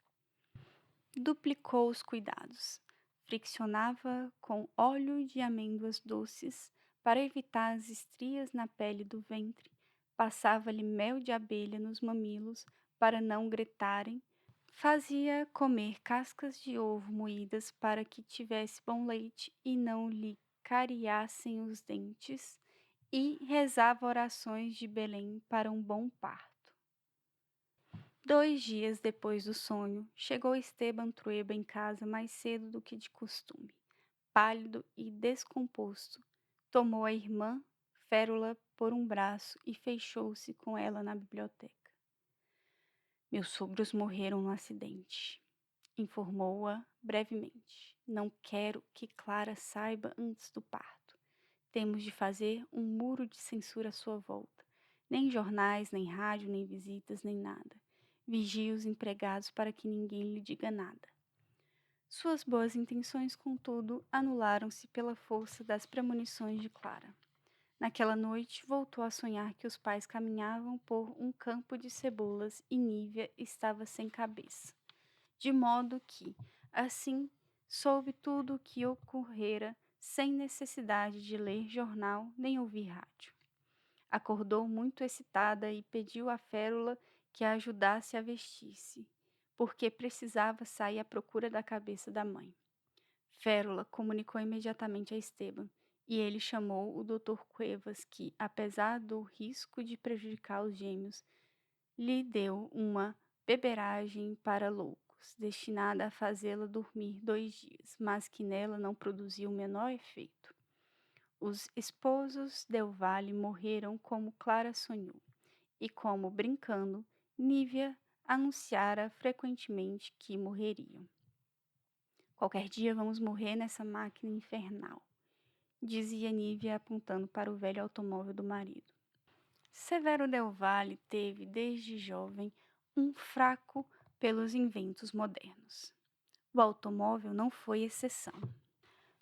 Duplicou os cuidados. Friccionava com óleo de amêndoas doces para evitar as estrias na pele do ventre, passava-lhe mel de abelha nos mamilos para não gretarem, fazia comer cascas de ovo moídas para que tivesse bom leite e não lhe cariassem os dentes, e rezava orações de Belém para um bom parto. 2 dias depois do sonho, chegou Esteban Trueba em casa mais cedo do que de costume. Pálido e descomposto, tomou a irmã Férula por um braço e fechou-se com ela na biblioteca. Meus sogros morreram no acidente, informou-a brevemente. Não quero que Clara saiba antes do parto. Temos de fazer um muro de censura à sua volta. Nem jornais, nem rádio, nem visitas, nem nada. Vigie os empregados para que ninguém lhe diga nada. Suas boas intenções, contudo, anularam-se pela força das premonições de Clara. Naquela noite, voltou a sonhar que os pais caminhavam por um campo de cebolas e Nívia estava sem cabeça. De modo que, assim, soube tudo o que ocorrera sem necessidade de ler jornal nem ouvir rádio. Acordou muito excitada e pediu à Férula que a ajudasse a vestir-se, porque precisava sair à procura da cabeça da mãe. Férula comunicou imediatamente a Esteban, e ele chamou o Dr. Cuevas, que, apesar do risco de prejudicar os gêmeos, lhe deu uma beberagem para loucos, destinada a fazê-la dormir 2 dias, mas que nela não produziu o menor efeito. Os esposos Del Valle morreram como Clara sonhou, e como, brincando, Nívia anunciara frequentemente que morreriam. Qualquer dia vamos morrer nessa máquina infernal, dizia Nívia apontando para o velho automóvel do marido. Severo Del Valle teve, desde jovem, um fraco pelos inventos modernos. O automóvel não foi exceção.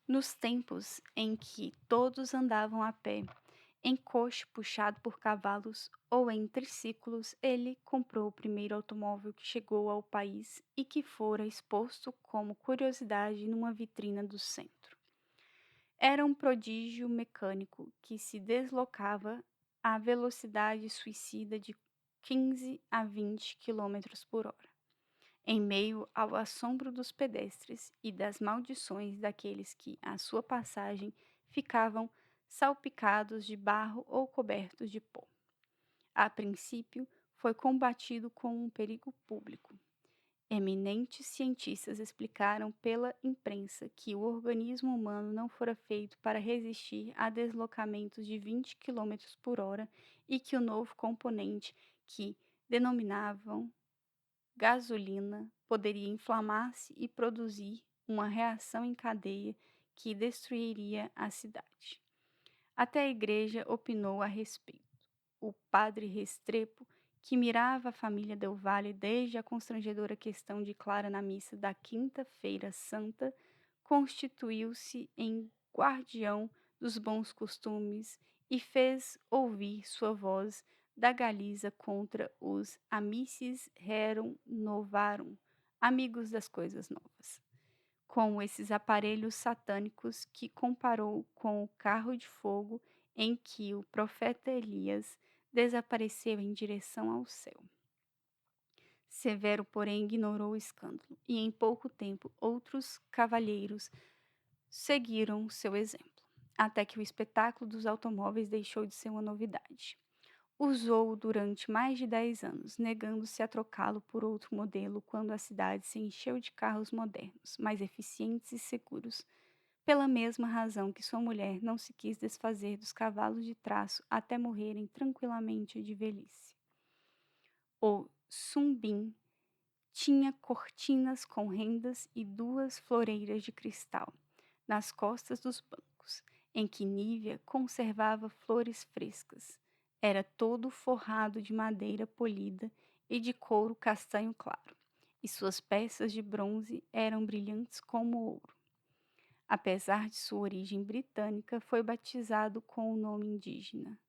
Nos tempos em que todos andavam a pé, em coche puxado por cavalos ou em triciclos, ele comprou o primeiro automóvel que chegou ao país e que fora exposto como curiosidade numa vitrina do centro. Era um prodígio mecânico que se deslocava à velocidade suicida de 15 a 20 quilômetros por hora, em meio ao assombro dos pedestres e das maldições daqueles que, à sua passagem, ficavam salpicados de barro ou cobertos de pó. A princípio, foi combatido como um perigo público. Eminentes cientistas explicaram pela imprensa que o organismo humano não fora feito para resistir a deslocamentos de 20 quilômetros por hora e que o novo componente, que denominavam gasolina, poderia inflamar-se e produzir uma reação em cadeia que destruiria a cidade. Até a igreja opinou a respeito. O padre Restrepo, que mirava a família Del Valle desde a constrangedora questão de Clara na missa da Quinta-feira Santa, constituiu-se em guardião dos bons costumes e fez ouvir sua voz da Galiza contra os amicis rerum novarum, amigos das coisas novas. com esses aparelhos satânicos que comparou com o carro de fogo em que o profeta Elias desapareceu em direção ao céu. Severo, porém, ignorou o escândalo, e em pouco tempo outros cavalheiros seguiram seu exemplo, até que o espetáculo dos automóveis deixou de ser uma novidade. Usou-o durante mais de 10 anos, negando-se a trocá-lo por outro modelo quando a cidade se encheu de carros modernos, mais eficientes e seguros, pela mesma razão que sua mulher não se quis desfazer dos cavalos de traço até morrerem tranquilamente de velhice. O Sumbim tinha cortinas com rendas e 2 floreiras de cristal nas costas dos bancos, em que Nívia conservava flores frescas. Era todo forrado de madeira polida e de couro castanho claro, e suas peças de bronze eram brilhantes como ouro. Apesar de sua origem britânica, foi batizado com o nome indígena,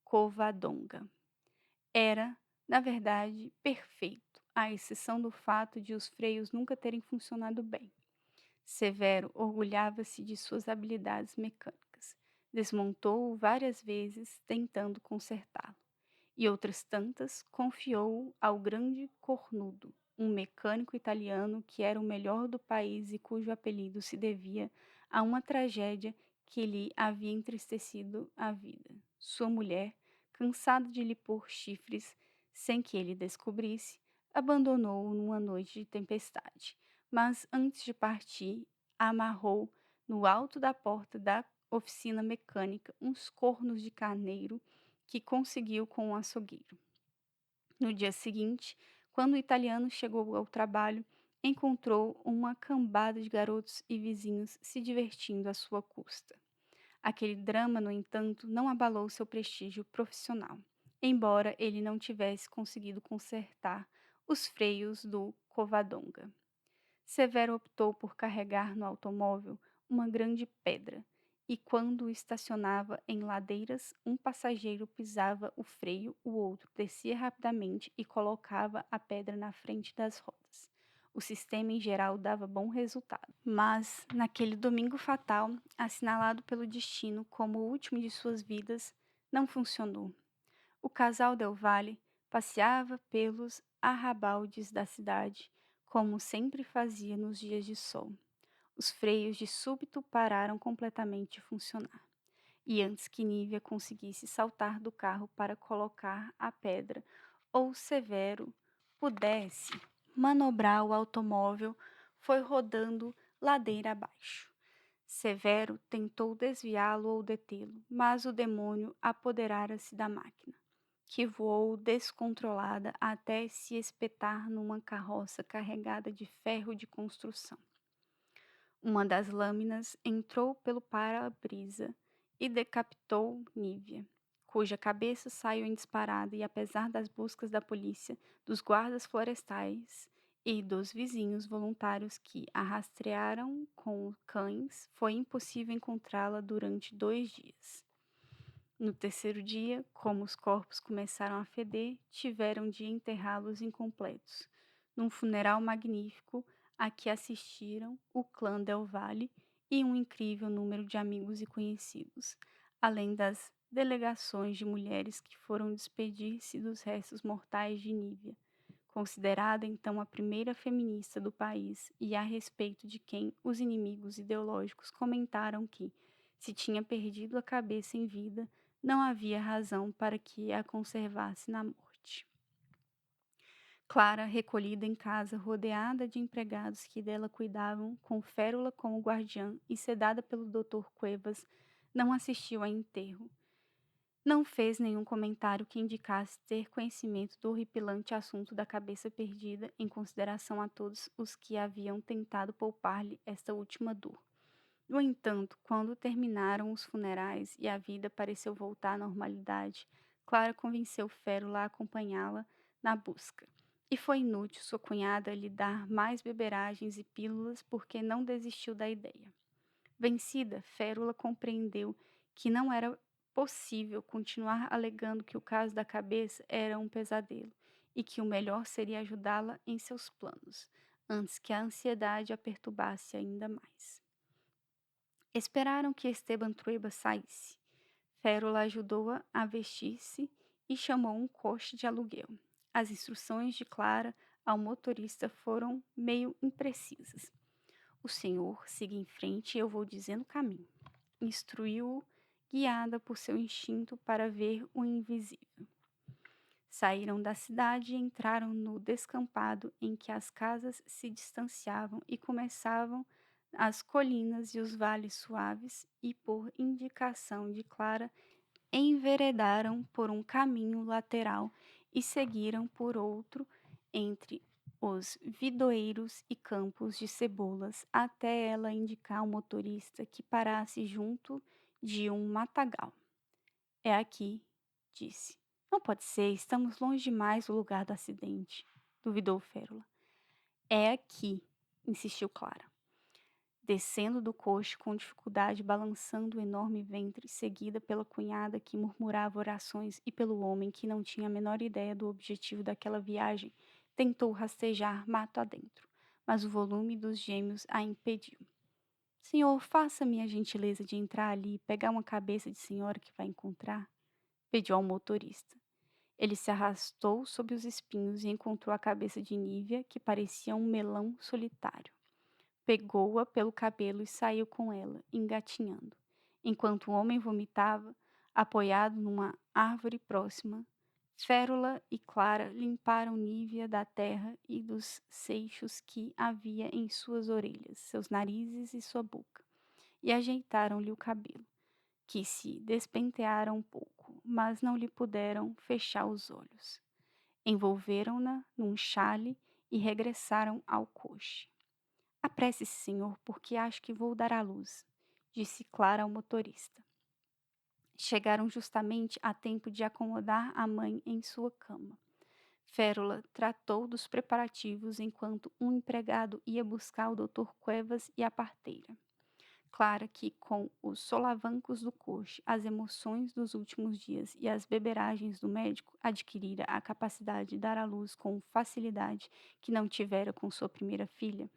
Covadonga. Era, na verdade, perfeito, à exceção do fato de os freios nunca terem funcionado bem. Severo orgulhava-se de suas habilidades mecânicas. Desmontou-o várias vezes, tentando consertá-lo, e outras tantas confiou-o ao grande Cornudo, um mecânico italiano que era o melhor do país e cujo apelido se devia a uma tragédia que lhe havia entristecido a vida. Sua mulher, cansada de lhe pôr chifres sem que ele descobrisse, abandonou-o numa noite de tempestade, mas antes de partir, amarrou no alto da porta da oficina mecânica uns cornos de carneiro que conseguiu com um açougueiro. No dia seguinte, quando o italiano chegou ao trabalho, encontrou uma cambada de garotos e vizinhos se divertindo à sua custa. Aquele drama, no entanto, não abalou seu prestígio profissional, embora ele não tivesse conseguido consertar os freios do Covadonga. Severo optou por carregar no automóvel uma grande pedra, e quando estacionava em ladeiras, um passageiro pisava o freio, o outro descia rapidamente e colocava a pedra na frente das rodas. O sistema em geral dava bom resultado. Mas, naquele domingo fatal, assinalado pelo destino como o último de suas vidas, não funcionou. O casal Del Valle passeava pelos arrabaldes da cidade, como sempre fazia nos dias de sol. Os freios de súbito pararam completamente de funcionar, e antes que Nívia conseguisse saltar do carro para colocar a pedra, ou Severo pudesse manobrar o automóvel, foi rodando ladeira abaixo. Severo tentou desviá-lo ou detê-lo, mas o demônio apoderara-se da máquina, que voou descontrolada até se espetar numa carroça carregada de ferro de construção. Uma das lâminas entrou pelo para-brisa e decapitou Nívia, cuja cabeça saiu em disparada e, apesar das buscas da polícia, dos guardas florestais e dos vizinhos voluntários que a rastrearam com cães, foi impossível encontrá-la durante 2 dias. No terceiro dia, como os corpos começaram a feder, tiveram de enterrá-los incompletos, num funeral magnífico a que assistiram o clã Del Valle e um incrível número de amigos e conhecidos, além das delegações de mulheres que foram despedir-se dos restos mortais de Nívia, considerada então a primeira feminista do país e a respeito de quem os inimigos ideológicos comentaram que, se tinha perdido a cabeça em vida, não havia razão para que a conservasse na morte. Clara, recolhida em casa, rodeada de empregados que dela cuidavam, com Férula como guardiã e sedada pelo Dr. Cuevas, não assistiu ao enterro. Não fez nenhum comentário que indicasse ter conhecimento do horripilante assunto da cabeça perdida, em consideração a todos os que haviam tentado poupar-lhe esta última dor. No entanto, quando terminaram os funerais e a vida pareceu voltar à normalidade, Clara convenceu Férula a acompanhá-la na busca. E foi inútil sua cunhada lhe dar mais beberagens e pílulas porque não desistiu da ideia. Vencida, Férula compreendeu que não era possível continuar alegando que o caso da cabeça era um pesadelo e que o melhor seria ajudá-la em seus planos. antes que a ansiedade a perturbasse ainda mais. Esperaram que Esteban Trueba saísse. Férola ajudou-a a vestir-se e chamou um coche de aluguel. As instruções de Clara ao motorista foram meio imprecisas. O senhor siga em frente e eu vou dizendo o caminho. Instruiu-o, guiada por seu instinto para ver o invisível. Saíram da cidade e entraram no descampado em que as casas se distanciavam e começavam as colinas e os vales suaves, e por indicação de Clara, enveredaram por um caminho lateral e seguiram por outro entre os vidoeiros e campos de cebolas, até ela indicar ao motorista que parasse junto de um matagal. É aqui, disse. Não pode ser, estamos longe demais do lugar do acidente, duvidou Férola. É aqui, insistiu Clara. Descendo do coche com dificuldade, balançando o enorme ventre, seguida pela cunhada que murmurava orações e pelo homem que não tinha a menor ideia do objetivo daquela viagem, tentou rastejar mato adentro, mas o volume dos gêmeos a impediu. Senhor, faça-me a gentileza de entrar ali e pegar uma cabeça de senhora que vai encontrar, pediu ao motorista. Ele se arrastou sob os espinhos e encontrou a cabeça de Nívia, que parecia um melão solitário. Pegou-a pelo cabelo e saiu com ela, engatinhando. Enquanto o homem vomitava, apoiado numa árvore próxima, Férola e Clara limparam Nívia da terra e dos seixos que havia em suas orelhas, seus narizes e sua boca, e ajeitaram-lhe o cabelo, que se despenteara um pouco, mas não lhe puderam fechar os olhos. Envolveram-na num xale e regressaram ao coche. Apresse-se, senhor, porque acho que vou dar à luz, disse Clara ao motorista. Chegaram justamente a tempo de acomodar a mãe em sua cama. Férola tratou dos preparativos enquanto um empregado ia buscar o Dr. Cuevas e a parteira. Clara, que com os solavancos do coche, as emoções dos últimos dias e as beberagens do médico adquirira a capacidade de dar à luz com facilidade que não tivera com sua primeira filha,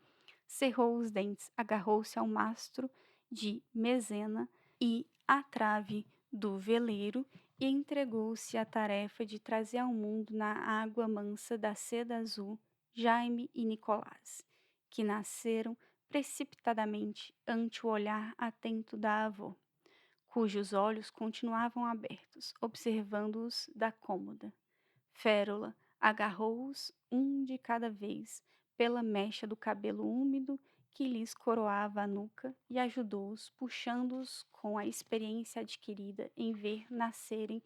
cerrou os dentes, agarrou-se ao mastro de mezena e à trave do veleiro e entregou-se à tarefa de trazer ao mundo na água mansa da seda azul Jaime e Nicolás, que nasceram precipitadamente ante o olhar atento da avó, cujos olhos continuavam abertos, observando-os da cômoda. Férola agarrou-os um de cada vez pela mecha do cabelo úmido que lhes coroava a nuca e ajudou-os, puxando-os com a experiência adquirida em ver nascerem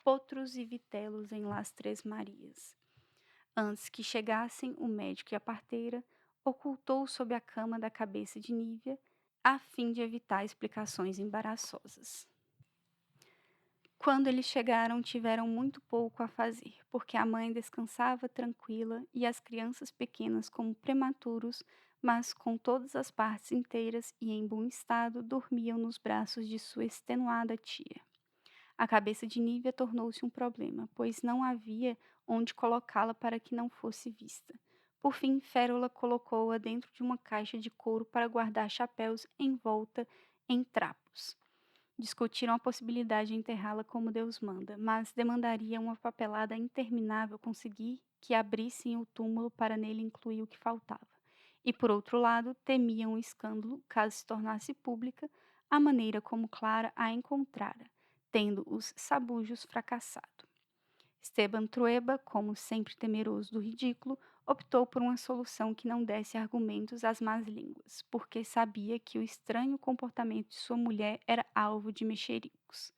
potros e vitelos em Las Três Marias. Antes que chegassem o médico e a parteira, ocultou sob a cama da cabeça de Nívia, a fim de evitar explicações embaraçosas. Quando eles chegaram, tiveram muito pouco a fazer, porque a mãe descansava tranquila e as crianças pequenas como prematuros, mas com todas as partes inteiras e em bom estado, dormiam nos braços de sua extenuada tia. A cabeça de Nívia tornou-se um problema, pois não havia onde colocá-la para que não fosse vista. Por fim, Férola colocou-a dentro de uma caixa de couro para guardar chapéus envolta em trapos. Discutiram a possibilidade de enterrá-la como Deus manda, mas demandaria uma papelada interminável conseguir que abrissem o túmulo para nele incluir o que faltava. E, por outro lado, temiam o escândalo, caso se tornasse pública a maneira como Clara a encontrara, tendo os sabujos fracassado. Esteban Trueba, como sempre temeroso do ridículo, optou por uma solução que não desse argumentos às más línguas, porque sabia que o estranho comportamento de sua mulher era alvo de mexericos.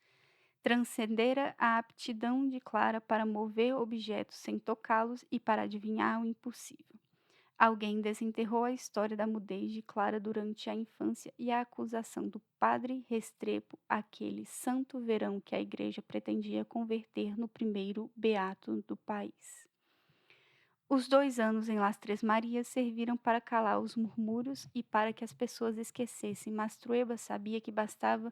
Transcendera a aptidão de Clara para mover objetos sem tocá-los e para adivinhar o impossível. Alguém desenterrou a história da mudez de Clara durante a infância e a acusação do padre Restrepo, aquele santo verão que a igreja pretendia converter no primeiro beato do país. Os 2 anos em Las Três Marias serviram para calar os murmúrios e para que as pessoas esquecessem, mas Trueba sabia que bastava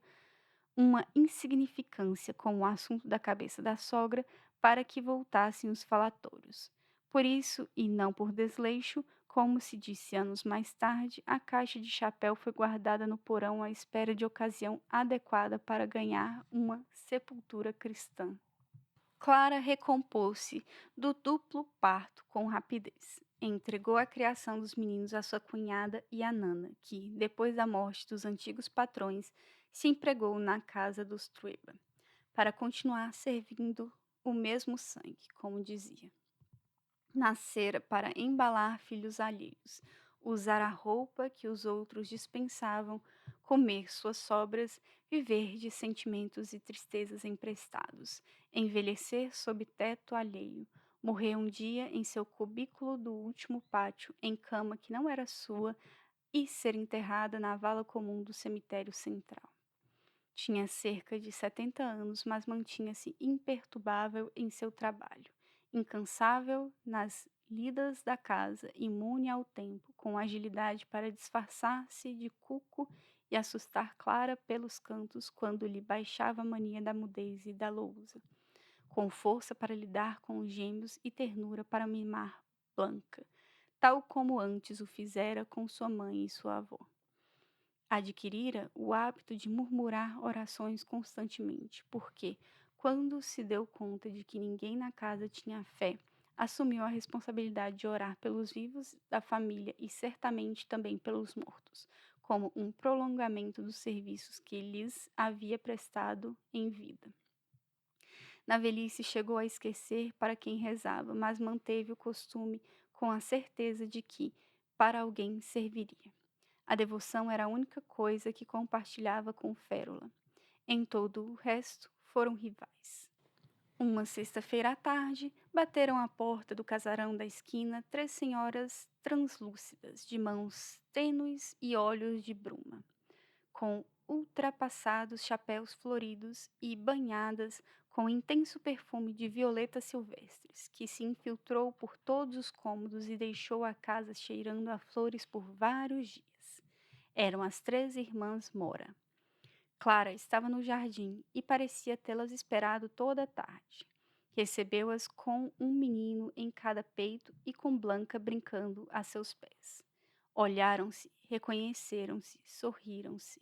uma insignificância como o assunto da cabeça da sogra para que voltassem os falatórios. Por isso, e não por desleixo, Como se disse anos mais tarde, a caixa de chapéu foi guardada no porão à espera de ocasião adequada para ganhar uma sepultura cristã. Clara recompôs-se do duplo parto com rapidez. Entregou a criação dos meninos à sua cunhada e à Nana, que, depois da morte dos antigos patrões, se empregou na casa dos Trueba, para continuar servindo o mesmo sangue, como dizia. Nascera para embalar filhos alheios, usar a roupa que os outros dispensavam, comer suas sobras, viver de sentimentos e tristezas emprestados, envelhecer sob teto alheio, morrer um dia em seu cubículo do último pátio, em cama que não era sua, e ser enterrada na vala comum do cemitério central. Tinha cerca de 70 anos, mas mantinha-se imperturbável em seu trabalho, incansável nas lidas da casa, imune ao tempo, com agilidade para disfarçar-se de cuco e assustar Clara pelos cantos quando lhe baixava a mania da mudez e da lousa, com força para lidar com os gêmeos e ternura para mimar Blanca, tal como antes o fizera com sua mãe e sua avó. Adquirira o hábito de murmurar orações constantemente, porque, quando se deu conta de que ninguém na casa tinha fé, assumiu a responsabilidade de orar pelos vivos da família e certamente também pelos mortos, como um prolongamento dos serviços que lhes havia prestado em vida. Na velhice chegou a esquecer para quem rezava, mas manteve o costume com a certeza de que para alguém serviria. A devoção era a única coisa que compartilhava com Férula. Em todo o resto, foram rivais. Uma sexta-feira à tarde, bateram à porta do casarão da esquina 3 senhoras translúcidas, de mãos tênues e olhos de bruma, com ultrapassados chapéus floridos e banhadas com intenso perfume de violetas silvestres, que se infiltrou por todos os cômodos e deixou a casa cheirando a flores por vários dias. Eram as 3 irmãs Mora. Clara estava no jardim e parecia tê-las esperado toda a tarde. Recebeu-as com um menino em cada peito e com Blanca brincando a seus pés. Olharam-se, reconheceram-se, sorriram-se.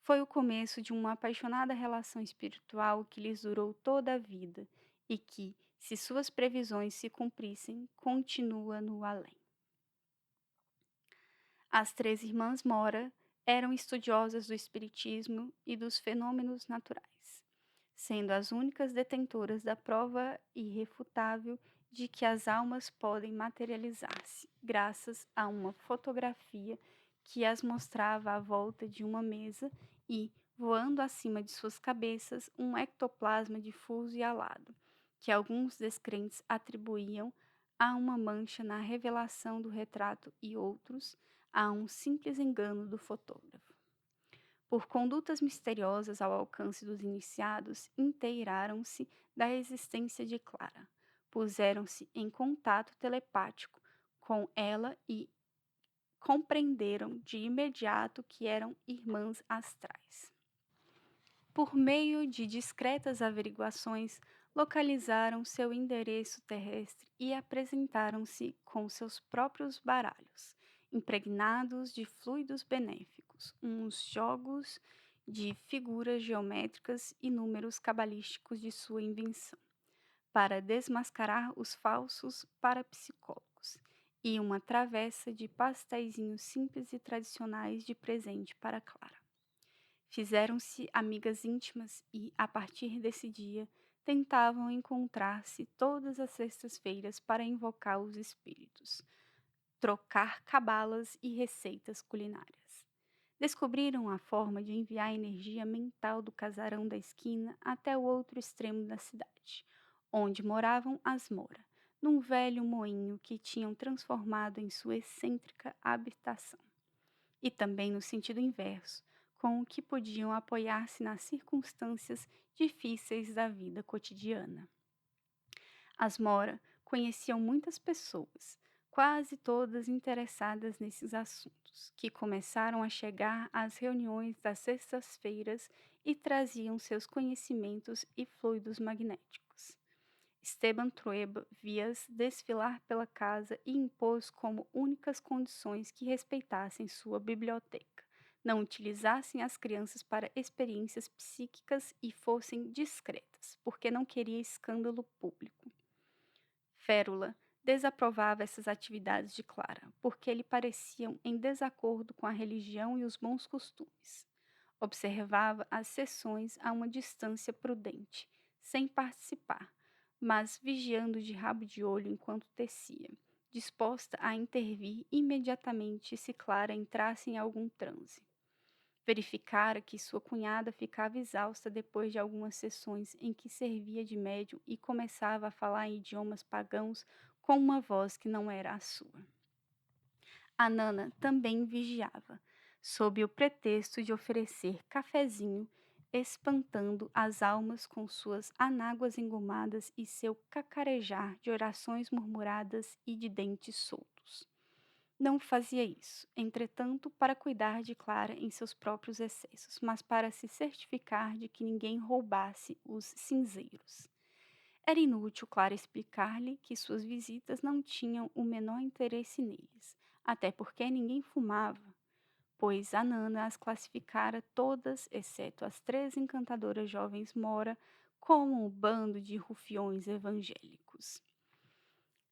Foi o começo de uma apaixonada relação espiritual que lhes durou toda a vida e que, se suas previsões se cumprissem, continua no além. As 3 irmãs Mora eram estudiosas do espiritismo e dos fenômenos naturais, sendo as únicas detentoras da prova irrefutável de que as almas podem materializar-se, graças a uma fotografia que as mostrava à volta de uma mesa e, voando acima de suas cabeças, um ectoplasma difuso e alado, que alguns descrentes atribuíam a uma mancha na revelação do retrato e outros a um simples engano do fotógrafo. Por condutas misteriosas ao alcance dos iniciados, inteiraram-se da existência de Clara, puseram-se em contato telepático com ela e compreenderam de imediato que eram irmãs astrais. Por meio de discretas averiguações, localizaram seu endereço terrestre e apresentaram-se com seus próprios baralhos, impregnados de fluidos benéficos, uns jogos de figuras geométricas e números cabalísticos de sua invenção, para desmascarar os falsos parapsicólogos, e uma travessa de pasteizinhos simples e tradicionais de presente para Clara. Fizeram-se amigas íntimas e, a partir desse dia, tentavam encontrar-se todas as sextas-feiras para invocar os espíritos, trocar cabalas e receitas culinárias. Descobriram a forma de enviar a energia mental do casarão da esquina até o outro extremo da cidade, onde moravam as Mora, num velho moinho que tinham transformado em sua excêntrica habitação. E também no sentido inverso, com o que podiam apoiar-se nas circunstâncias difíceis da vida cotidiana. As Mora conheciam muitas pessoas, quase todas interessadas nesses assuntos, que começaram a chegar às reuniões das sextas-feiras e traziam seus conhecimentos e fluidos magnéticos. Esteban Trueba via-as desfilar pela casa e impôs como únicas condições que respeitassem sua biblioteca, não utilizassem as crianças para experiências psíquicas e fossem discretas, porque não queria escândalo público. Férula desaprovava essas atividades de Clara, porque lhe pareciam em desacordo com a religião e os bons costumes. Observava as sessões a uma distância prudente, sem participar, mas vigiando de rabo de olho enquanto tecia, disposta a intervir imediatamente se Clara entrasse em algum transe. Verificara que sua cunhada ficava exausta depois de algumas sessões em que servia de médium e começava a falar em idiomas pagãos com uma voz que não era a sua. A Nana também vigiava, sob o pretexto de oferecer cafezinho, espantando as almas com suas anáguas engomadas e seu cacarejar de orações murmuradas e de dentes soltos. Não fazia isso, entretanto, para cuidar de Clara em seus próprios excessos, mas para se certificar de que ninguém roubasse os cinzeiros. Era inútil Clara explicar-lhe que suas visitas não tinham o menor interesse neles, até porque ninguém fumava, pois a Nana as classificara todas, exceto as 3 encantadoras jovens Mora, como um bando de rufiões evangélicos.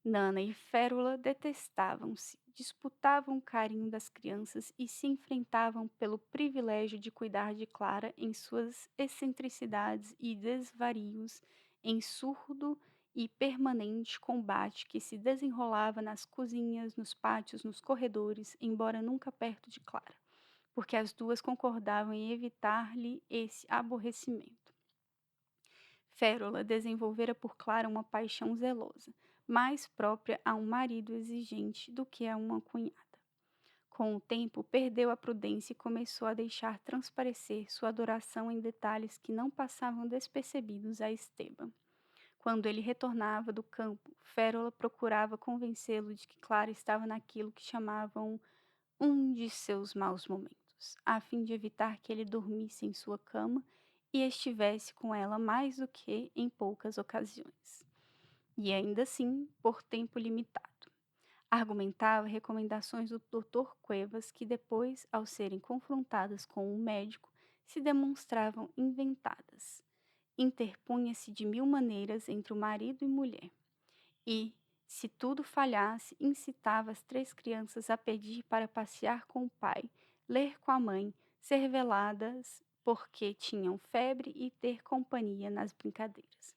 Nana e Férula detestavam-se, disputavam o carinho das crianças e se enfrentavam pelo privilégio de cuidar de Clara em suas excentricidades e desvarios, em surdo e permanente combate que se desenrolava nas cozinhas, nos pátios, nos corredores, embora nunca perto de Clara, porque as duas concordavam em evitar-lhe esse aborrecimento. Férula desenvolvera por Clara uma paixão zelosa, mais própria a um marido exigente do que a uma cunhada. Com o tempo, perdeu a prudência e começou a deixar transparecer sua adoração em detalhes que não passavam despercebidos a Esteban. Quando ele retornava do campo, Férula procurava convencê-lo de que Clara estava naquilo que chamavam um de seus maus momentos, a fim de evitar que ele dormisse em sua cama e estivesse com ela mais do que em poucas ocasiões, e ainda assim por tempo limitado. Argumentava recomendações do Dr. Cuevas que depois, ao serem confrontadas com o médico, se demonstravam inventadas. Interpunha-se de 1000 maneiras entre o marido e mulher e, se tudo falhasse, incitava as 3 crianças a pedir para passear com o pai, ler com a mãe, ser veladas porque tinham febre e ter companhia nas brincadeiras.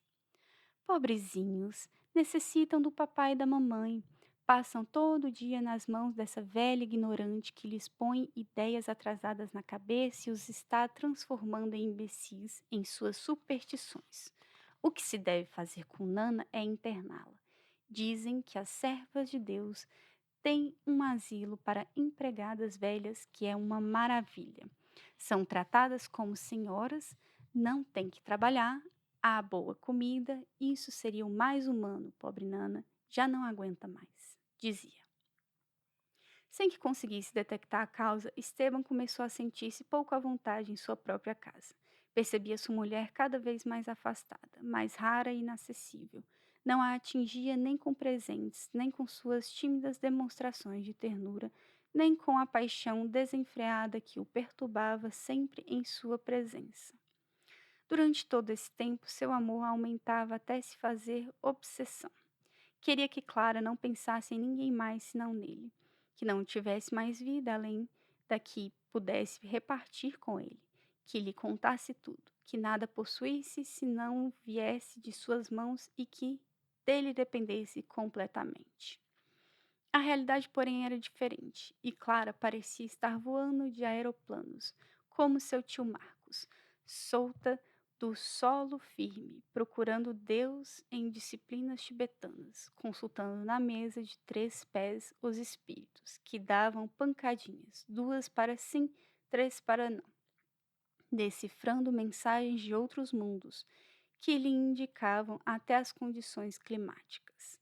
Pobrezinhos, necessitam do papai e da mamãe. Passam todo o dia nas mãos dessa velha ignorante que lhes põe ideias atrasadas na cabeça e os está transformando em imbecis em suas superstições. O que se deve fazer com Nana é interná-la. Dizem que as servas de Deus têm um asilo para empregadas velhas que é uma maravilha. São tratadas como senhoras, não têm que trabalhar, há boa comida, isso seria o mais humano, pobre Nana, já não aguenta mais, dizia. Sem que conseguisse detectar a causa, Esteban começou a sentir-se pouco à vontade em sua própria casa. Percebia sua mulher cada vez mais afastada, mais rara e inacessível. Não a atingia nem com presentes, nem com suas tímidas demonstrações de ternura, nem com a paixão desenfreada que o perturbava sempre em sua presença. Durante todo esse tempo, seu amor aumentava até se fazer obsessão. Queria que Clara não pensasse em ninguém mais senão nele, que não tivesse mais vida além da que pudesse repartir com ele, que lhe contasse tudo, que nada possuísse se não viesse de suas mãos e que dele dependesse completamente. A realidade, porém, era diferente, e Clara parecia estar voando de aeroplanos, como seu tio Marcos, solta do solo firme, procurando Deus em disciplinas tibetanas, consultando na mesa de 3 pés os espíritos, que davam pancadinhas, 2 para sim, 3 para não, decifrando mensagens de outros mundos, que lhe indicavam até as condições climáticas.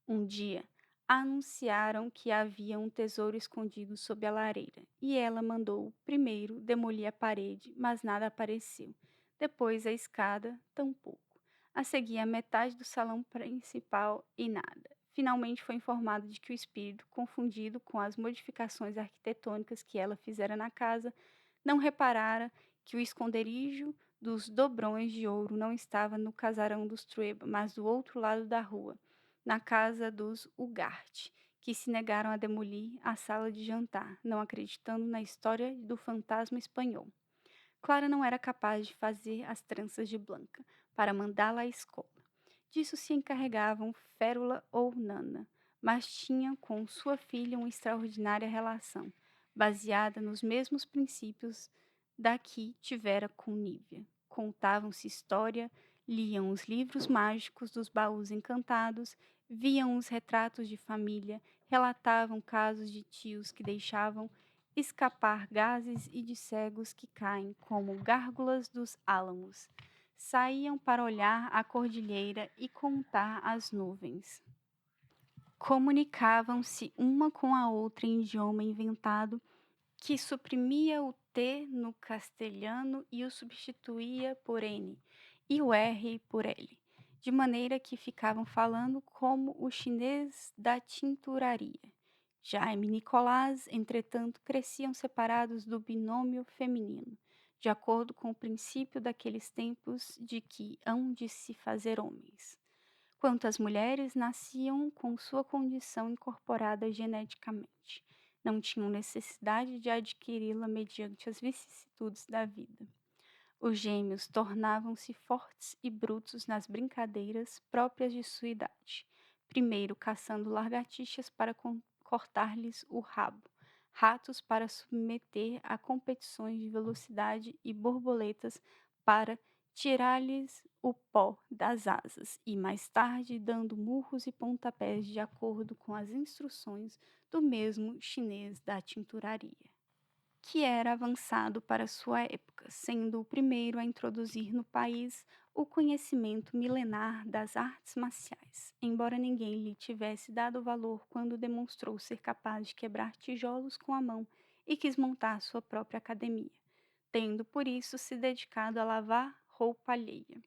Um dia, anunciaram que havia um tesouro escondido sob a lareira, e ela mandou primeiro demolir a parede, mas nada apareceu. Depois a escada, tampouco. A seguir, a metade do salão principal e nada. Finalmente foi informado de que o espírito, confundido com as modificações arquitetônicas que ela fizera na casa, não reparara que o esconderijo dos dobrões de ouro não estava no casarão dos Trueba, mas do outro lado da rua, na casa dos Ugarte, que se negaram a demolir a sala de jantar, não acreditando na história do fantasma espanhol. Clara não era capaz de fazer as tranças de Blanca para mandá-la à escola. Disso se encarregavam Férula ou Nana, mas tinha com sua filha uma extraordinária relação, baseada nos mesmos princípios da que tivera com Nívia. Contavam-se história, liam os livros mágicos dos baús encantados, viam os retratos de família, relatavam casos de tios que deixavam escapar gases e de cegos que caem como gárgulas dos álamos. Saíam para olhar a cordilheira e contar as nuvens. Comunicavam-se uma com a outra em idioma inventado que suprimia o T no castelhano e o substituía por N, e o R por L, de maneira que ficavam falando como o chinês da tinturaria. Jaime e Nicolás, entretanto, cresciam separados do binômio feminino, de acordo com o princípio daqueles tempos de que hão de se fazer homens. Quanto às mulheres, nasciam com sua condição incorporada geneticamente. Não tinham necessidade de adquiri-la mediante as vicissitudes da vida. Os gêmeos tornavam-se fortes e brutos nas brincadeiras próprias de sua idade, primeiro caçando lagartixas para cortar-lhes o rabo, ratos para submeter a competições de velocidade e borboletas para tirar-lhes o pó das asas e mais tarde dando murros e pontapés de acordo com as instruções do mesmo chinês da tinturaria, que era avançado para sua época, sendo o primeiro a introduzir no país o conhecimento milenar das artes marciais, embora ninguém lhe tivesse dado valor quando demonstrou ser capaz de quebrar tijolos com a mão e quis montar sua própria academia, tendo por isso se dedicado a lavar roupa alheia.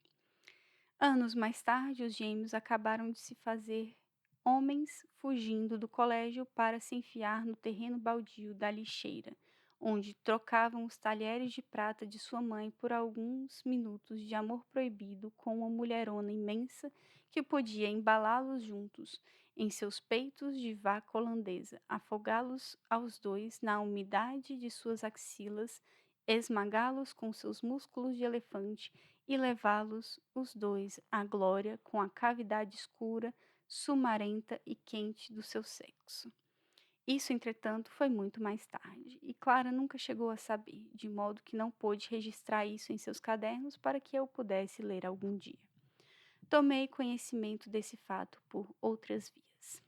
Anos mais tarde, os gêmeos acabaram de se fazer homens fugindo do colégio para se enfiar no terreno baldio da lixeira, onde trocavam os talheres de prata de sua mãe por alguns minutos de amor proibido com uma mulherona imensa que podia embalá-los juntos em seus peitos de vaca holandesa, afogá-los aos dois na umidade de suas axilas, esmagá-los com seus músculos de elefante e levá-los os dois à glória com a cavidade escura, sumarenta e quente do seu sexo. Isso, entretanto, foi muito mais tarde, e Clara nunca chegou a saber, de modo que não pôde registrar isso em seus cadernos para que eu pudesse ler algum dia. Tomei conhecimento desse fato por outras vias.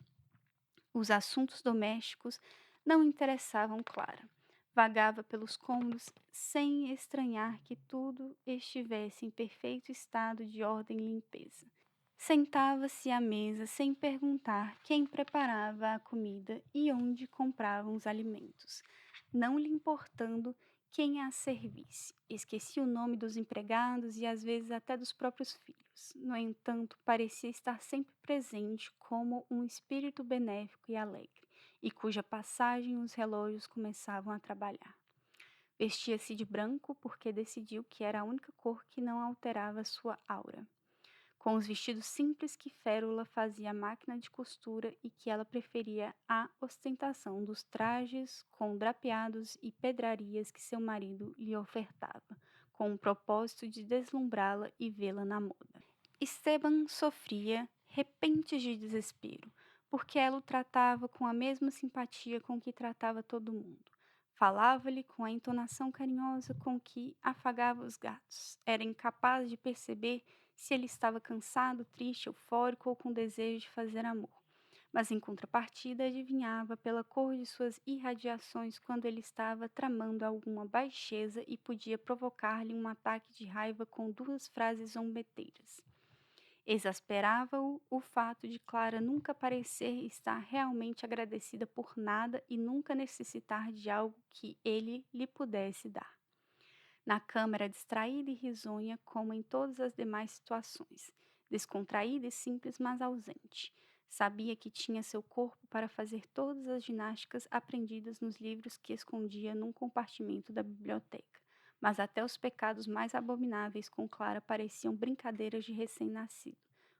Os assuntos domésticos não interessavam Clara. Vagava pelos cômodos sem estranhar que tudo estivesse em perfeito estado de ordem e limpeza. Sentava-se à mesa sem perguntar quem preparava a comida e onde compravam os alimentos, não lhe importando quem a servisse. Esquecia o nome dos empregados e às vezes até dos próprios filhos. No entanto, parecia estar sempre presente como um espírito benéfico e alegre, e cuja passagem os relógios começavam a trabalhar. Vestia-se de branco porque decidiu que era a única cor que não alterava sua aura, com os vestidos simples que Férula fazia à máquina de costura e que ela preferia à ostentação dos trajes com drapeados e pedrarias que seu marido lhe ofertava, com o propósito de deslumbrá-la e vê-la na moda. Esteban sofria repentes de desespero, porque ela o tratava com a mesma simpatia com que tratava todo mundo. Falava-lhe com a entonação carinhosa com que afagava os gatos. Era incapaz de perceber se ele estava cansado, triste, eufórico ou com desejo de fazer amor. Mas, em contrapartida, adivinhava pela cor de suas irradiações quando ele estava tramando alguma baixeza e podia provocar-lhe um ataque de raiva com duas frases zombeteiras. Exasperava-o o fato de Clara nunca parecer estar realmente agradecida por nada e nunca necessitar de algo que ele lhe pudesse dar. Na cama era distraída e risonha como em todas as demais situações. descontraída e simples, mas ausente. Sabia que tinha seu corpo para fazer todas as ginásticas aprendidas nos livros que escondia num compartimento da biblioteca. Mas até os pecados mais abomináveis com Clara pareciam brincadeiras de recém-nascido,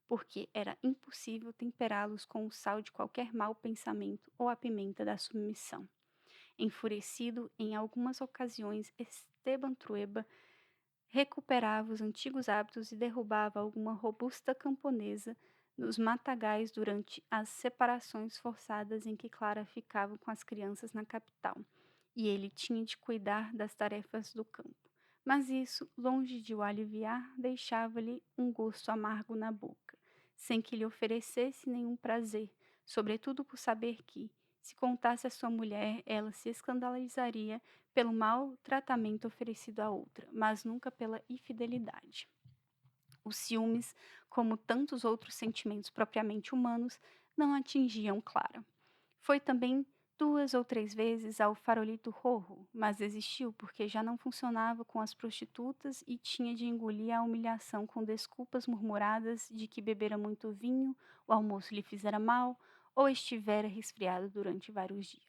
porque era impossível temperá-los com o sal de qualquer mau pensamento ou a pimenta da submissão. Enfurecido, em algumas ocasiões, Esteban Trueba recuperava os antigos hábitos e derrubava alguma robusta camponesa nos matagais durante as separações forçadas em que Clara ficava com as crianças na capital, e ele tinha de cuidar das tarefas do campo. Mas isso, longe de o aliviar, deixava-lhe um gosto amargo na boca, sem que lhe oferecesse nenhum prazer, sobretudo por saber que, se contasse à sua mulher, ela se escandalizaria pelo mau tratamento oferecido à outra, mas nunca pela infidelidade. Os ciúmes, como tantos outros sentimentos propriamente humanos, não atingiam Clara. Foi também 2 ou 3 vezes ao farolito Rojo, mas desistiu porque já não funcionava com as prostitutas e tinha de engolir a humilhação com desculpas murmuradas de que bebera muito vinho, o almoço lhe fizera mal ou estivera resfriado durante vários dias.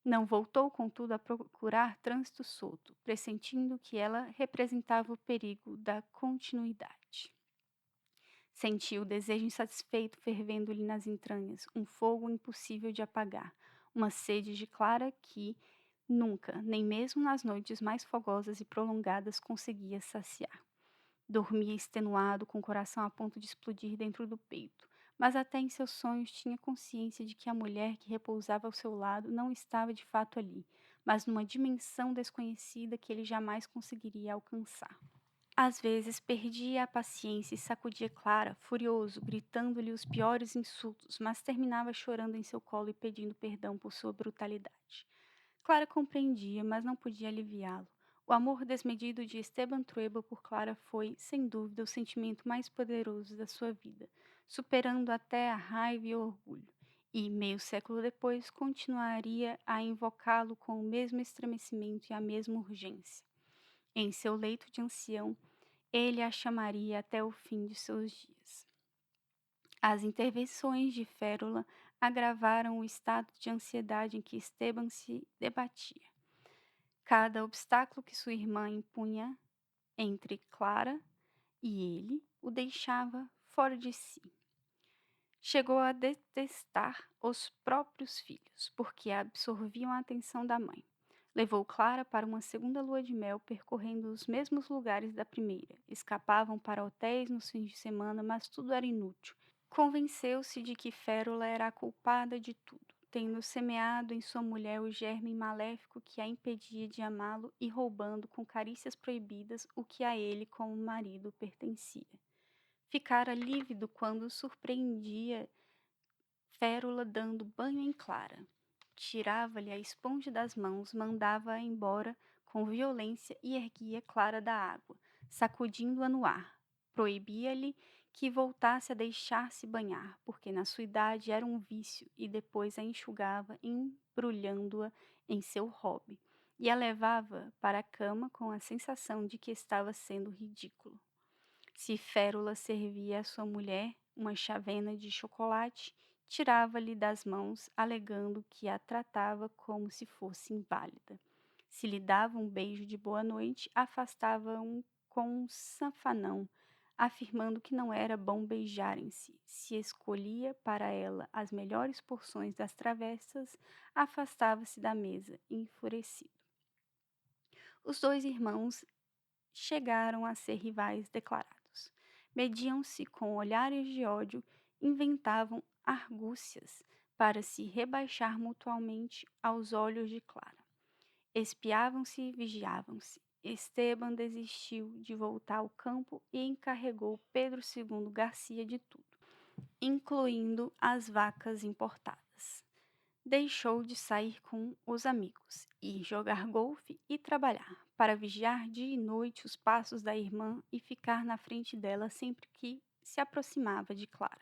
Não voltou, contudo, a procurar trânsito solto, pressentindo que ela representava o perigo da continuidade. Sentiu o desejo insatisfeito fervendo-lhe nas entranhas, um fogo impossível de apagar, uma sede de Clara que nunca, nem mesmo nas noites mais fogosas e prolongadas, conseguia saciar. Dormia extenuado, com o coração a ponto de explodir dentro do peito, mas até em seus sonhos tinha consciência de que a mulher que repousava ao seu lado não estava de fato ali, mas numa dimensão desconhecida que ele jamais conseguiria alcançar. Às vezes perdia a paciência e sacudia Clara, furioso, gritando-lhe os piores insultos, mas terminava chorando em seu colo e pedindo perdão por sua brutalidade. Clara compreendia, mas não podia aliviá-lo. O amor desmedido de Esteban Trueba por Clara foi, sem dúvida, o sentimento mais poderoso da sua vida, superando até a raiva e o orgulho. E, meio século depois, continuaria a invocá-lo com o mesmo estremecimento e a mesma urgência. Em seu leito de ancião, ele a chamaria até o fim de seus dias. As intervenções de Férula agravaram o estado de ansiedade em que Esteban se debatia. Cada obstáculo que sua irmã impunha entre Clara e ele o deixava fora de si. Chegou a detestar os próprios filhos, porque absorviam a atenção da mãe. Levou Clara para uma segunda lua de mel, percorrendo os mesmos lugares da primeira. Escapavam para hotéis nos fins de semana, mas tudo era inútil. Convenceu-se de que Férula era a culpada de tudo, tendo semeado em sua mulher o germe maléfico que a impedia de amá-lo e roubando com carícias proibidas o que a ele como marido pertencia. Ficara lívido quando surpreendia Férula dando banho em Clara. Tirava-lhe a esponja das mãos, mandava-a embora com violência e erguia Clara da água, sacudindo-a no ar. Proibia-lhe que voltasse a deixar-se banhar, porque na sua idade era um vício, e depois a enxugava, embrulhando-a em seu robe, e a levava para a cama com a sensação de que estava sendo ridículo. Se Férula servia à sua mulher uma chávena de chocolate, tirava-lhe das mãos, alegando que a tratava como se fosse inválida. Se lhe dava um beijo de boa noite, afastava-o com um safanão, afirmando que não era bom beijarem-se. Se escolhia para ela as melhores porções das travessas, afastava-se da mesa, enfurecido. Os 2 irmãos chegaram a ser rivais declarados. Mediam-se com olhares de ódio, inventavam argúcias para se rebaixar mutuamente aos olhos de Clara. Espiavam-se e vigiavam-se. Esteban desistiu de voltar ao campo e encarregou Pedro II Garcia de tudo, incluindo as vacas importadas. Deixou de sair com os amigos, ir jogar golfe e trabalhar, para vigiar dia e noite os passos da irmã e ficar na frente dela sempre que se aproximava de Clara.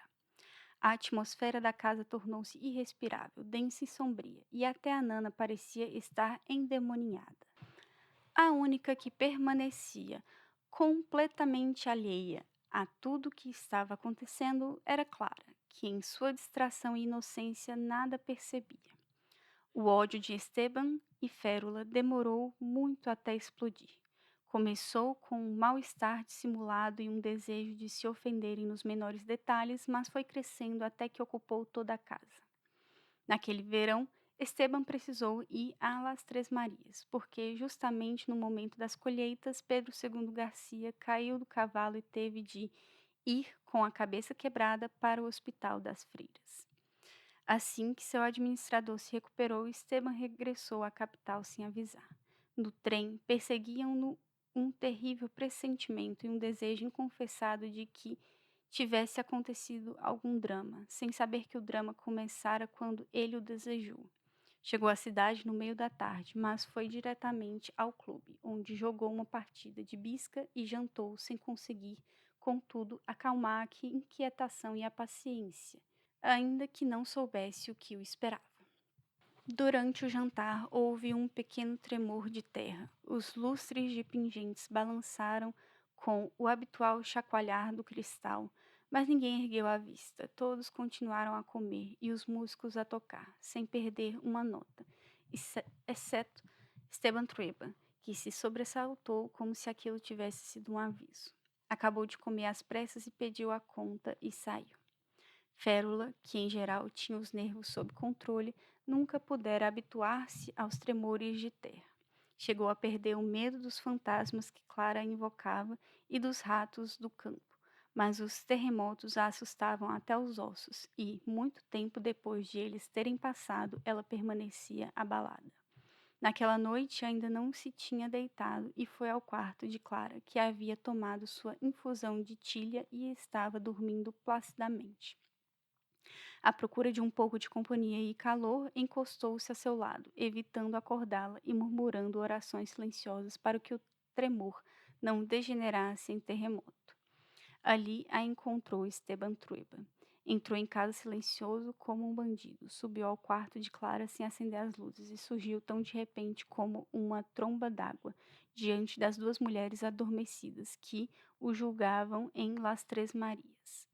A atmosfera da casa tornou-se irrespirável, densa e sombria, e até a Nana parecia estar endemoninhada. A única que permanecia completamente alheia a tudo que estava acontecendo era Clara, que em sua distração e inocência nada percebia. O ódio de Esteban e Férula demorou muito até explodir. Começou com um mal-estar dissimulado e um desejo de se ofenderem nos menores detalhes, mas foi crescendo até que ocupou toda a casa. Naquele verão, Esteban precisou ir a Las Três Marias, porque justamente no momento das colheitas, Pedro II Garcia caiu do cavalo e teve de ir com a cabeça quebrada para o Hospital das Freiras. Assim que seu administrador se recuperou, Esteban regressou à capital sem avisar. No trem, perseguiam-no um terrível pressentimento e um desejo inconfessado de que tivesse acontecido algum drama, sem saber que o drama começara quando ele o desejou. Chegou à cidade no meio da tarde, mas foi diretamente ao clube, onde jogou uma partida de bisca e jantou sem conseguir, contudo, acalmar a inquietação e a paciência, ainda que não soubesse o que o esperava. Durante o jantar, houve um pequeno tremor de terra. Os lustres de pingentes balançaram com o habitual chacoalhar do cristal, mas ninguém ergueu a vista. Todos continuaram a comer e os músicos a tocar, sem perder uma nota, exceto Esteban Trueba, que se sobressaltou como se aquilo tivesse sido um aviso. Acabou de comer às pressas e pediu a conta e saiu. Férula, que em geral tinha os nervos sob controle, nunca pudera habituar-se aos tremores de terra. Chegou a perder o medo dos fantasmas que Clara invocava e dos ratos do campo, mas os terremotos a assustavam até os ossos e, muito tempo depois de eles terem passado, ela permanecia abalada. Naquela noite ainda não se tinha deitado e foi ao quarto de Clara, que havia tomado sua infusão de tilha e estava dormindo placidamente. À procura de um pouco de companhia e calor, encostou-se a seu lado, evitando acordá-la e murmurando orações silenciosas para que o tremor não degenerasse em terremoto. Ali a encontrou Esteban Trueba. Entrou em casa silencioso como um bandido, subiu ao quarto de Clara sem acender as luzes e surgiu tão de repente como uma tromba d'água diante das duas mulheres adormecidas que o julgavam em Las Três Marias.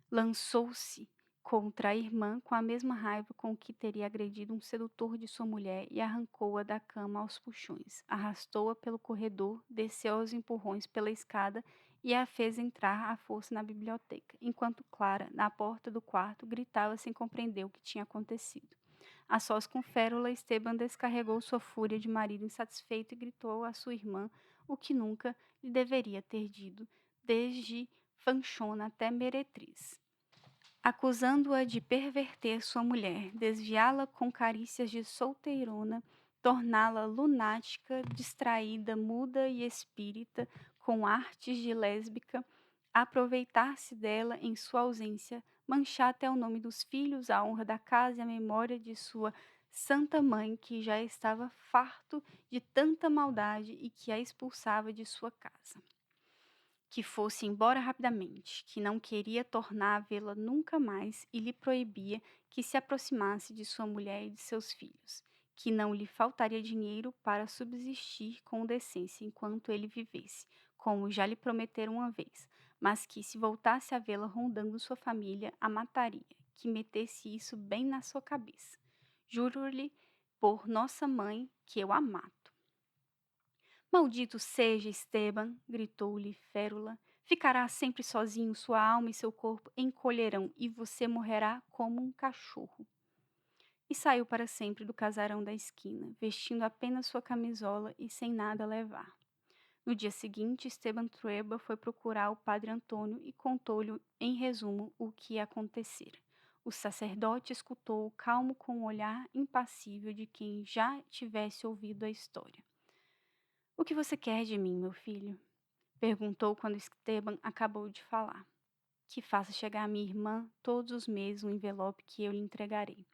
Lançou-se contra a irmã com a mesma raiva com que teria agredido um sedutor de sua mulher e arrancou-a da cama aos puxões. Arrastou-a pelo corredor, desceu aos empurrões pela escada e a fez entrar à força na biblioteca, enquanto Clara, na porta do quarto, gritava sem compreender o que tinha acontecido. A sós com Férula, Esteban descarregou sua fúria de marido insatisfeito e gritou à sua irmã o que nunca lhe deveria ter dito, desde Fanchona até Meretriz, acusando-a de perverter sua mulher, desviá-la com carícias de solteirona, torná-la lunática, distraída, muda e espírita, com artes de lésbica, aproveitar-se dela em sua ausência, manchar até o nome dos filhos, a honra da casa e a memória de sua santa mãe, que já estava farto de tanta maldade e que a expulsava de sua casa. Que fosse embora rapidamente, que não queria tornar a vê-la nunca mais e lhe proibia que se aproximasse de sua mulher e de seus filhos, que não lhe faltaria dinheiro para subsistir com decência enquanto ele vivesse, como já lhe prometeram uma vez, mas que se voltasse a vê-la rondando sua família, a mataria, que metesse isso bem na sua cabeça. Juro-lhe por nossa mãe que eu a mato. Maldito seja, Esteban, gritou-lhe Férula. Ficará sempre sozinho, sua alma e seu corpo encolherão, e você morrerá como um cachorro. E saiu para sempre do casarão da esquina, vestindo apenas sua camisola e sem nada a levar. No dia seguinte, Esteban Trueba foi procurar o padre Antônio e contou-lhe, em resumo, o que acontecera. O sacerdote escutou-o calmo com um olhar impassível de quem já tivesse ouvido a história. O que você quer de mim, meu filho? Perguntou quando Esteban acabou de falar. Que faça chegar a minha irmã todos os meses um envelope que eu lhe entregarei.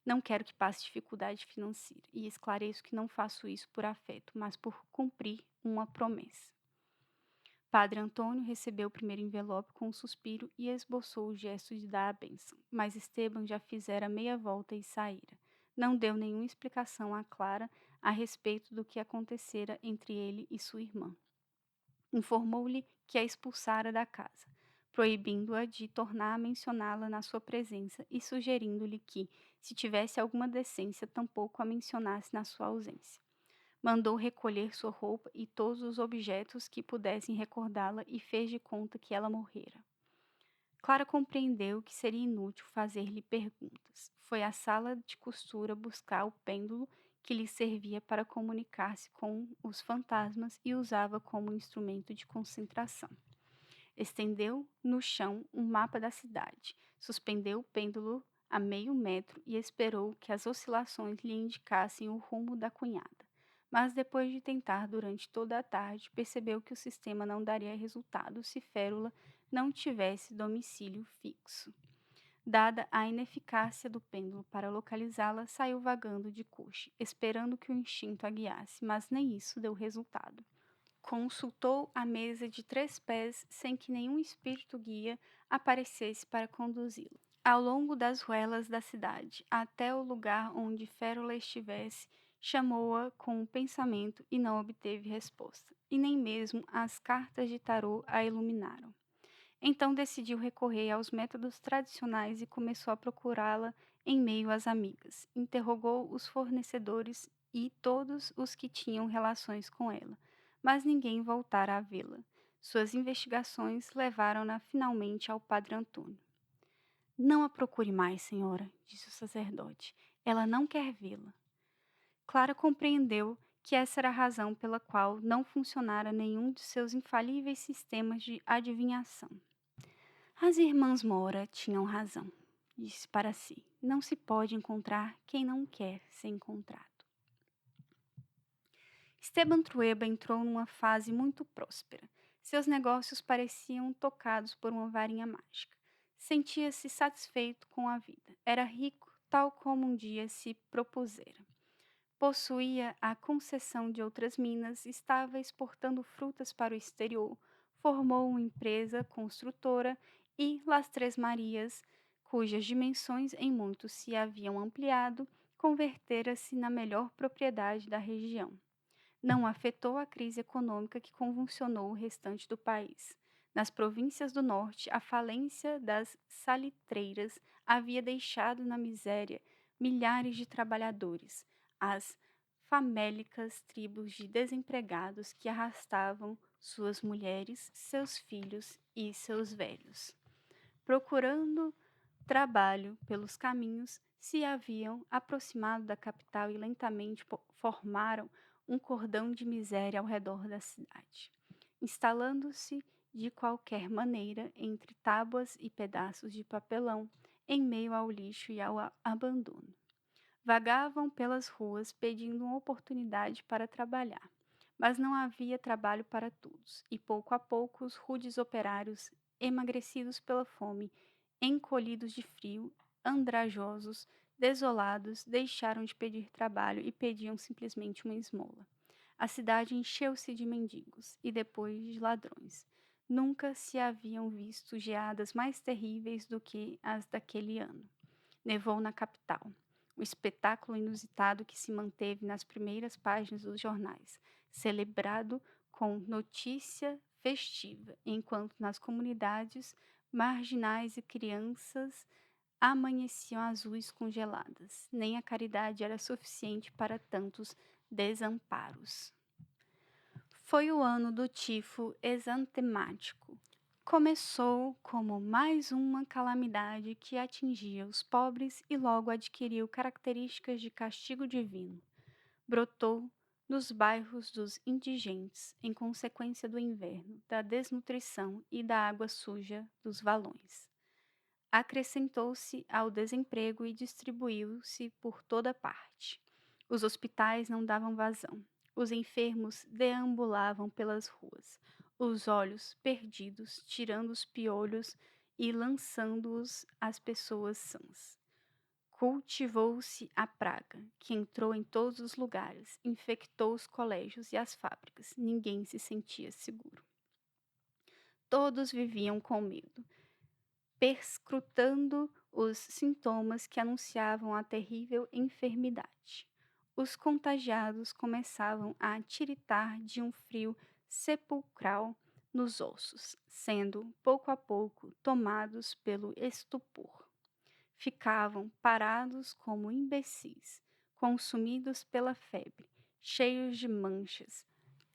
Não quero que passe dificuldade financeira e esclareço que não faço isso por afeto, mas por cumprir uma promessa. Padre Antônio recebeu o primeiro envelope com um suspiro e esboçou o gesto de dar a bênção, mas Esteban já fizera meia volta e saíra. Não deu nenhuma explicação a Clara a respeito do que acontecera entre ele e sua irmã. Informou-lhe que a expulsara da casa, proibindo-a de tornar a mencioná-la na sua presença e sugerindo-lhe que, se tivesse alguma decência, tampouco a mencionasse na sua ausência. Mandou recolher sua roupa e todos os objetos que pudessem recordá-la e fez de conta que ela morrera. Clara compreendeu que seria inútil fazer-lhe perguntas. Foi à sala de costura buscar o pêndulo que lhe servia para comunicar-se com os fantasmas e usava como instrumento de concentração. Estendeu no chão um mapa da cidade, suspendeu o pêndulo a meio metro e esperou que as oscilações lhe indicassem o rumo da cunhada. Mas depois de tentar durante toda a tarde, percebeu que o sistema não daria resultado se Férula não tivesse domicílio fixo. Dada a ineficácia do pêndulo para localizá-la, saiu vagando de coche, esperando que o instinto a guiasse, mas nem isso deu resultado. Consultou a mesa de 3 pés sem que nenhum espírito guia aparecesse para conduzi-lo. Ao longo das ruelas da cidade, até o lugar onde Férula estivesse, chamou-a com o pensamento e não obteve resposta, e nem mesmo as cartas de tarô a iluminaram. Então decidiu recorrer aos métodos tradicionais e começou a procurá-la em meio às amigas. Interrogou os fornecedores e todos os que tinham relações com ela, mas ninguém voltara a vê-la. Suas investigações levaram-na finalmente ao padre Antônio. Não a procure mais, senhora, disse o sacerdote. Ela não quer vê-la. Clara compreendeu que essa era a razão pela qual não funcionara nenhum de seus infalíveis sistemas de adivinhação. As irmãs Moura tinham razão, disse para si. Não se pode encontrar quem não quer ser encontrado. Esteban Trueba entrou numa fase muito próspera. Seus negócios pareciam tocados por uma varinha mágica. Sentia-se satisfeito com a vida. Era rico, tal como um dia se propusera. Possuía a concessão de outras minas, estava exportando frutas para o exterior, formou uma empresa construtora e Las Três Marias, cujas dimensões em muito se haviam ampliado, convertera-se na melhor propriedade da região. Não afetou a crise econômica que convulsionou o restante do país. Nas províncias do norte, a falência das salitreiras havia deixado na miséria milhares de trabalhadores, as famélicas tribos de desempregados que arrastavam suas mulheres, seus filhos e seus velhos. Procurando trabalho pelos caminhos, se haviam aproximado da capital e lentamente formaram um cordão de miséria ao redor da cidade, instalando-se de qualquer maneira entre tábuas e pedaços de papelão, em meio ao lixo e ao abandono. Vagavam pelas ruas pedindo uma oportunidade para trabalhar, mas não havia trabalho para todos, e pouco a pouco os rudes operários, emagrecidos pela fome, encolhidos de frio, andrajosos, desolados, deixaram de pedir trabalho e pediam simplesmente uma esmola. A cidade encheu-se de mendigos e depois de ladrões. Nunca se haviam visto geadas mais terríveis do que as daquele ano. Nevou na capital. O espetáculo inusitado que se manteve nas primeiras páginas dos jornais, celebrado com notícia festiva, enquanto nas comunidades marginais e crianças amanheciam azuis congeladas. Nem a caridade era suficiente para tantos desamparos. Foi o ano do tifo exantemático. Começou como mais uma calamidade que atingia os pobres e logo adquiriu características de castigo divino. Brotou nos bairros dos indigentes, em consequência do inverno, da desnutrição e da água suja dos valões. Acrescentou-se ao desemprego e distribuiu-se por toda parte. Os hospitais não davam vazão. Os enfermos deambulavam pelas ruas, os olhos perdidos, tirando os piolhos e lançando-os às pessoas sãs. Cultivou-se a praga, que entrou em todos os lugares, infectou os colégios e as fábricas. Ninguém se sentia seguro. Todos viviam com medo, perscrutando os sintomas que anunciavam a terrível enfermidade. Os contagiados começavam a tiritar de um frio sepulcral nos ossos, sendo, pouco a pouco, tomados pelo estupor. Ficavam parados como imbecis, consumidos pela febre, cheios de manchas,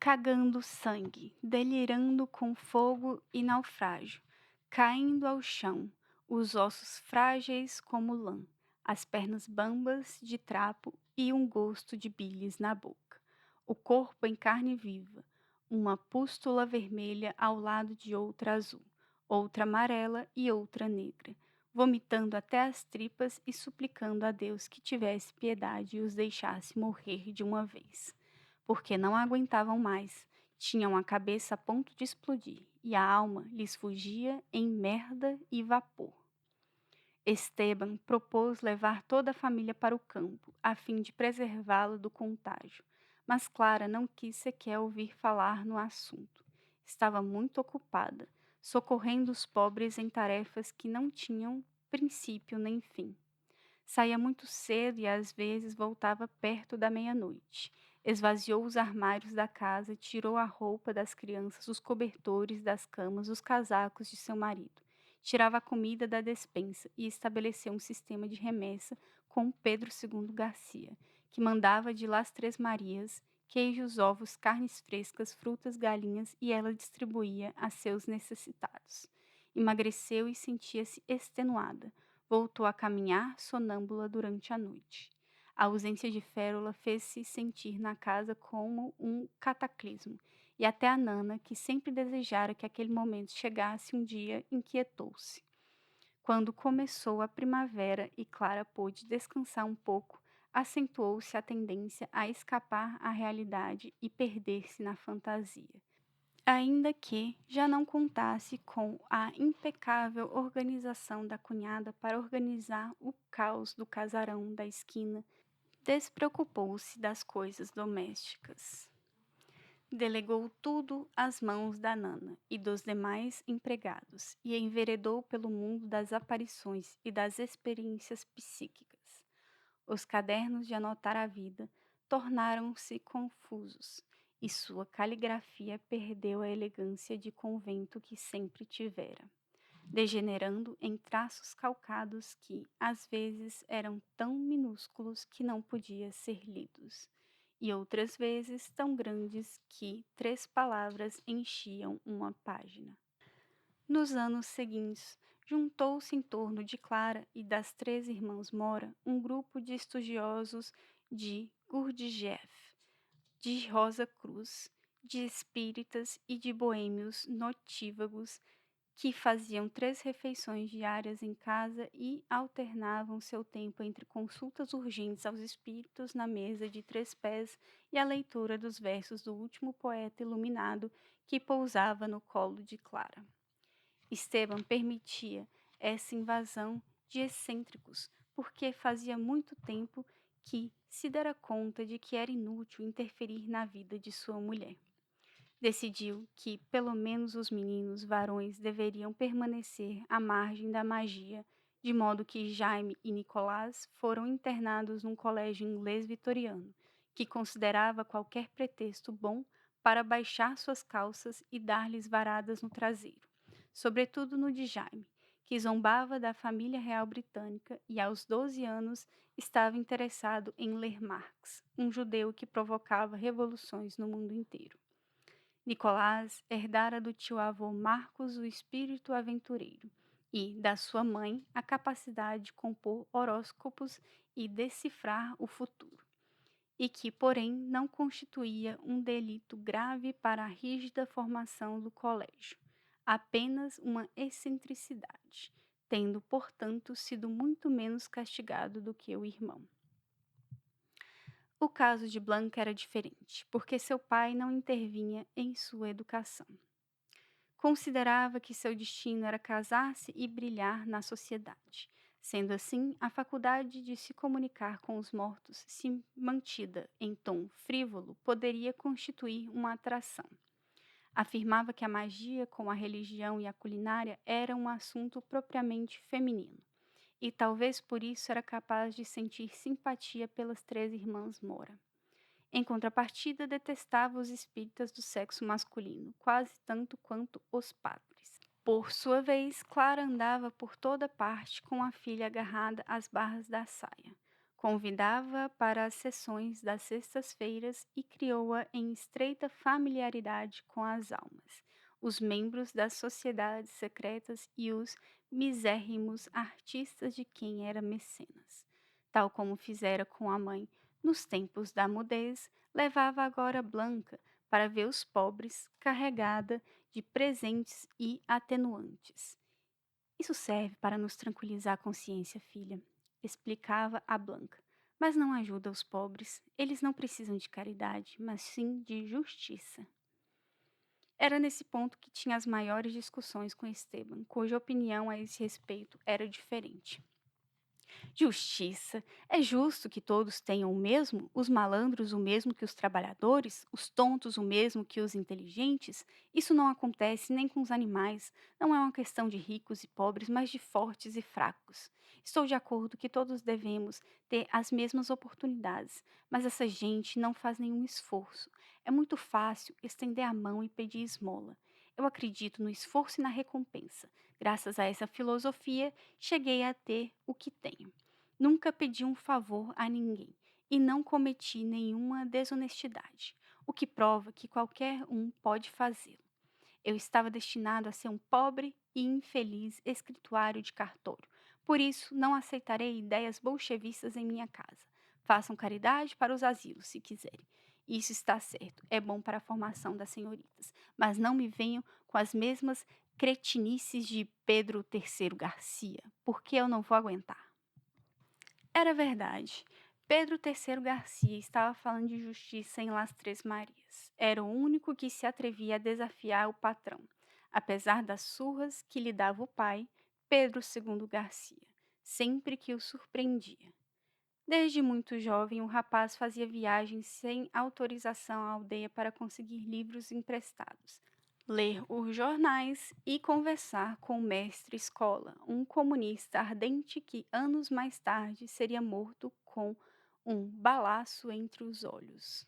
cagando sangue, delirando com fogo e naufrágio, caindo ao chão, os ossos frágeis como lã, as pernas bambas de trapo e um gosto de bilis na boca. O corpo em carne viva, uma pústula vermelha ao lado de outra azul, outra amarela e outra negra, vomitando até as tripas e suplicando a Deus que tivesse piedade e os deixasse morrer de uma vez, porque não aguentavam mais, tinham a cabeça a ponto de explodir, e a alma lhes fugia em merda e vapor. Esteban propôs levar toda a família para o campo, a fim de preservá-la do contágio, mas Clara não quis sequer ouvir falar no assunto. Estava muito ocupada, socorrendo os pobres em tarefas que não tinham princípio nem fim. Saía muito cedo e às vezes voltava perto da meia-noite. Esvaziou os armários da casa, tirou a roupa das crianças, os cobertores das camas, os casacos de seu marido. Tirava a comida da despensa e estabeleceu um sistema de remessa com Pedro II Garcia, que mandava de Las Três Marias queijos, ovos, carnes frescas, frutas, galinhas e ela distribuía a seus necessitados. Emagreceu e sentia-se extenuada. Voltou a caminhar sonâmbula durante a noite. A ausência de Férula fez-se sentir na casa como um cataclismo, e até a Nana, que sempre desejara que aquele momento chegasse um dia, inquietou-se. Quando começou a primavera e Clara pôde descansar um pouco, acentuou-se a tendência a escapar à realidade e perder-se na fantasia. Ainda que já não contasse com a impecável organização da cunhada para organizar o caos do casarão da esquina, despreocupou-se das coisas domésticas. Delegou tudo às mãos da Nana e dos demais empregados e enveredou pelo mundo das aparições e das experiências psíquicas. Os cadernos de anotar a vida tornaram-se confusos e sua caligrafia perdeu a elegância de convento que sempre tivera, degenerando em traços calcados que, às vezes, eram tão minúsculos que não podia ser lidos, e outras vezes tão grandes que 3 palavras enchiam uma página. Nos anos seguintes, juntou-se em torno de Clara e das 3 irmãs Mora um grupo de estudiosos de Gurdjieff, de Rosa Cruz, de espíritas e de boêmios notívagos que faziam 3 refeições diárias em casa e alternavam seu tempo entre consultas urgentes aos espíritos na mesa de 3 pés e a leitura dos versos do último poeta iluminado que pousava no colo de Clara. Esteban permitia essa invasão de excêntricos, porque fazia muito tempo que se dera conta de que era inútil interferir na vida de sua mulher. Decidiu que pelo menos os meninos varões deveriam permanecer à margem da magia, de modo que Jaime e Nicolás foram internados num colégio inglês vitoriano, que considerava qualquer pretexto bom para baixar suas calças e dar-lhes varadas no traseiro, sobretudo no de Jaime, que zombava da família real britânica e aos 12 anos estava interessado em ler Marx, um judeu que provocava revoluções no mundo inteiro. Nicolás herdara do tio-avô Marcos o espírito aventureiro e, da sua mãe, a capacidade de compor horóscopos e decifrar o futuro, e que, porém, não constituía um delito grave para a rígida formação do colégio, apenas uma excentricidade, tendo, portanto, sido muito menos castigado do que o irmão. O caso de Blanca era diferente, porque seu pai não intervinha em sua educação. Considerava que seu destino era casar-se e brilhar na sociedade. Sendo assim, a faculdade de se comunicar com os mortos, se mantida em tom frívolo, poderia constituir uma atração. Afirmava que a magia, como a religião e a culinária, era um assunto propriamente feminino, e talvez por isso era capaz de sentir simpatia pelas 3 irmãs Mora. Em contrapartida, detestava os espíritas do sexo masculino, quase tanto quanto os padres. Por sua vez, Clara andava por toda parte com a filha agarrada às barras da saia. Convidava-a para as sessões das sextas-feiras e criou-a em estreita familiaridade com as almas, os membros das sociedades secretas e os misérrimos artistas de quem era mecenas. Tal como fizera com a mãe nos tempos da mudez, levava agora Blanca para ver os pobres, carregada de presentes e atenuantes. Isso serve para nos tranquilizar a consciência, filha, explicava a Blanca. Mas não ajuda os pobres. Eles não precisam de caridade, mas sim de justiça. Era nesse ponto que tinha as maiores discussões com Esteban, cuja opinião a esse respeito era diferente. Justiça. É justo que todos tenham o mesmo? Os malandros o mesmo que os trabalhadores? Os tontos o mesmo que os inteligentes? Isso não acontece nem com os animais. Não é uma questão de ricos e pobres, mas de fortes e fracos. Estou de acordo que todos devemos ter as mesmas oportunidades, mas essa gente não faz nenhum esforço. É muito fácil estender a mão e pedir esmola. Eu acredito no esforço e na recompensa. Graças a essa filosofia, cheguei a ter o que tenho. Nunca pedi um favor a ninguém e não cometi nenhuma desonestidade, o que prova que qualquer um pode fazê-lo. Eu estava destinado a ser um pobre e infeliz escrituário de cartório. Por isso, não aceitarei ideias bolchevistas em minha casa. Façam caridade para os asilos, se quiserem. Isso está certo, é bom para a formação das senhoritas. Mas não me venham com as mesmas cretinices de Pedro III Garcia, porque eu não vou aguentar. Era verdade. Pedro III Garcia estava falando de justiça em Las Três Marias. Era o único que se atrevia a desafiar o patrão. Apesar das surras que lhe dava o pai, Pedro II Garcia, sempre que o surpreendia. Desde muito jovem, o rapaz fazia viagens sem autorização à aldeia para conseguir livros emprestados, ler os jornais e conversar com o mestre escola, um comunista ardente que anos mais tarde seria morto com um balaço entre os olhos.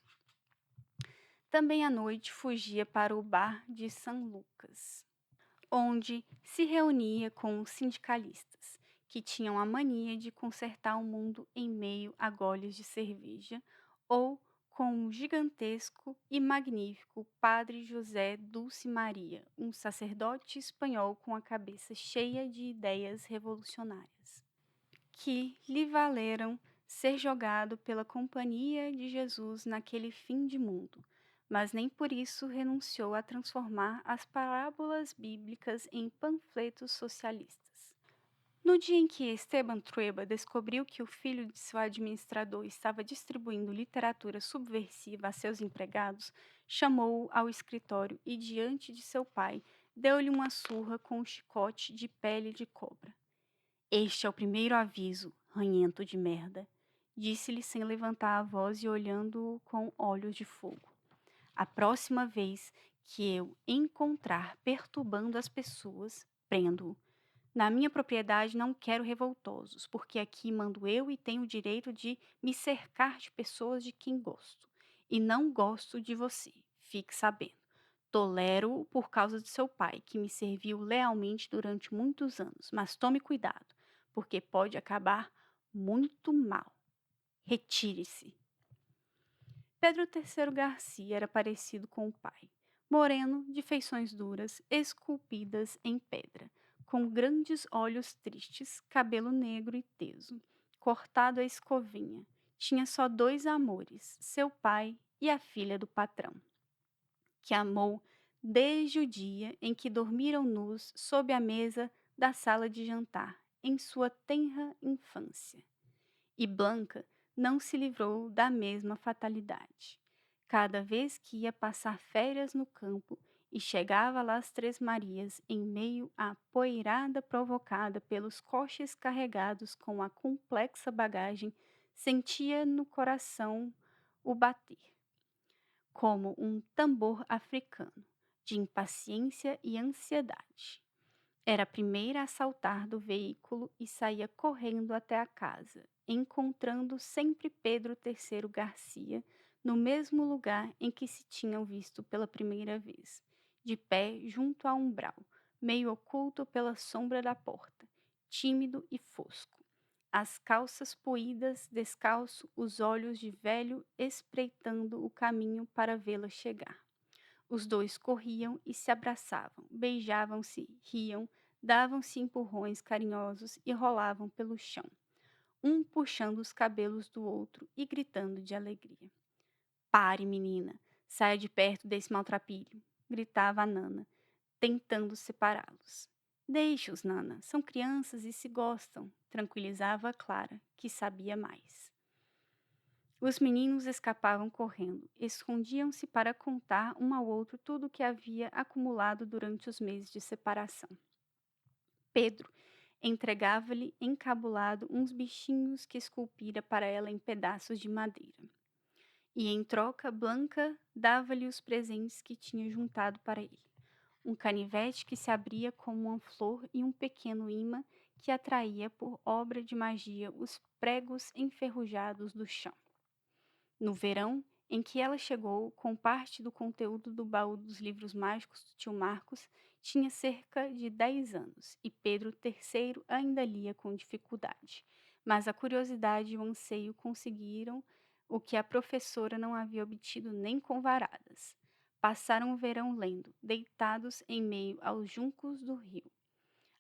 Também à noite fugia para o bar de São Lucas, onde se reunia com os sindicalistas, que tinham a mania de consertar o mundo em meio a goles de cerveja, ou com o gigantesco e magnífico Padre José Dulce Maria, um sacerdote espanhol com a cabeça cheia de ideias revolucionárias, que lhe valeram ser jogado pela Companhia de Jesus naquele fim de mundo, mas nem por isso renunciou a transformar as parábolas bíblicas em panfletos socialistas. No dia em que Esteban Trueba descobriu que o filho de seu administrador estava distribuindo literatura subversiva a seus empregados, chamou-o ao escritório e, diante de seu pai, deu-lhe uma surra com um chicote de pele de cobra. Este é o primeiro aviso, ranhento de merda, disse-lhe sem levantar a voz e olhando-o com olhos de fogo. A próxima vez que eu encontrar perturbando as pessoas, prendo-o. Na minha propriedade não quero revoltosos, porque aqui mando eu e tenho o direito de me cercar de pessoas de quem gosto. E não gosto de você, fique sabendo. Tolero-o por causa de seu pai, que me serviu lealmente durante muitos anos, mas tome cuidado, porque pode acabar muito mal. Retire-se. Pedro III Garcia era parecido com o pai. Moreno, de feições duras, esculpidas em pedra, com grandes olhos tristes, cabelo negro e teso, cortado à escovinha. Tinha só dois amores, seu pai e a filha do patrão, que amou desde o dia em que dormiram nus sob a mesa da sala de jantar, em sua tenra infância. E Blanca não se livrou da mesma fatalidade. Cada vez que ia passar férias no campo e chegava lá às Três Marias, em meio à poeirada provocada pelos coches carregados com a complexa bagagem, sentia no coração o bater, como um tambor africano, de impaciência e ansiedade. Era a primeira a saltar do veículo e saía correndo até a casa, encontrando sempre Pedro III Garcia, no mesmo lugar em que se tinham visto pela primeira vez, de pé junto ao umbral, meio oculto pela sombra da porta, tímido e fosco. As calças poídas, descalço, os olhos de velho espreitando o caminho para vê-la chegar. Os dois corriam e se abraçavam, beijavam-se, riam, davam-se empurrões carinhosos e rolavam pelo chão, um puxando os cabelos do outro e gritando de alegria. Pare, menina, saia de perto desse maltrapilho, gritava a Nana, tentando separá-los. Deixe-os, Nana, são crianças e se gostam, tranquilizava a Clara, que sabia mais. Os meninos escapavam correndo, escondiam-se para contar um ao outro tudo o que havia acumulado durante os meses de separação. Pedro entregava-lhe encabulado uns bichinhos que esculpira para ela em pedaços de madeira. E em troca, Blanca dava-lhe os presentes que tinha juntado para ele. Um canivete que se abria como uma flor e um pequeno imã que atraía por obra de magia os pregos enferrujados do chão. No verão, em que ela chegou com parte do conteúdo do baú dos livros mágicos do tio Marcos, tinha cerca de 10 anos e Pedro III ainda lia com dificuldade. Mas a curiosidade e o anseio conseguiram o que a professora não havia obtido nem com varadas. Passaram o verão lendo, deitados em meio aos juncos do rio,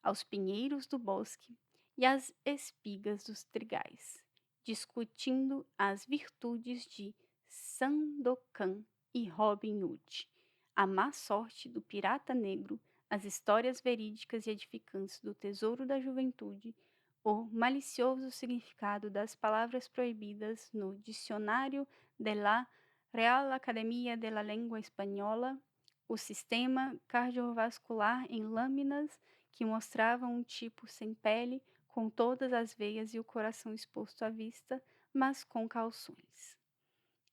aos pinheiros do bosque e às espigas dos trigais, discutindo as virtudes de Sandokan e Robin Hood, a má sorte do pirata negro, as histórias verídicas e edificantes do tesouro da juventude, o malicioso significado das palavras proibidas no Dicionário de la Real Academia de la Lengua Espanhola, o sistema cardiovascular em lâminas que mostravam um tipo sem pele, com todas as veias e o coração exposto à vista, mas com calções.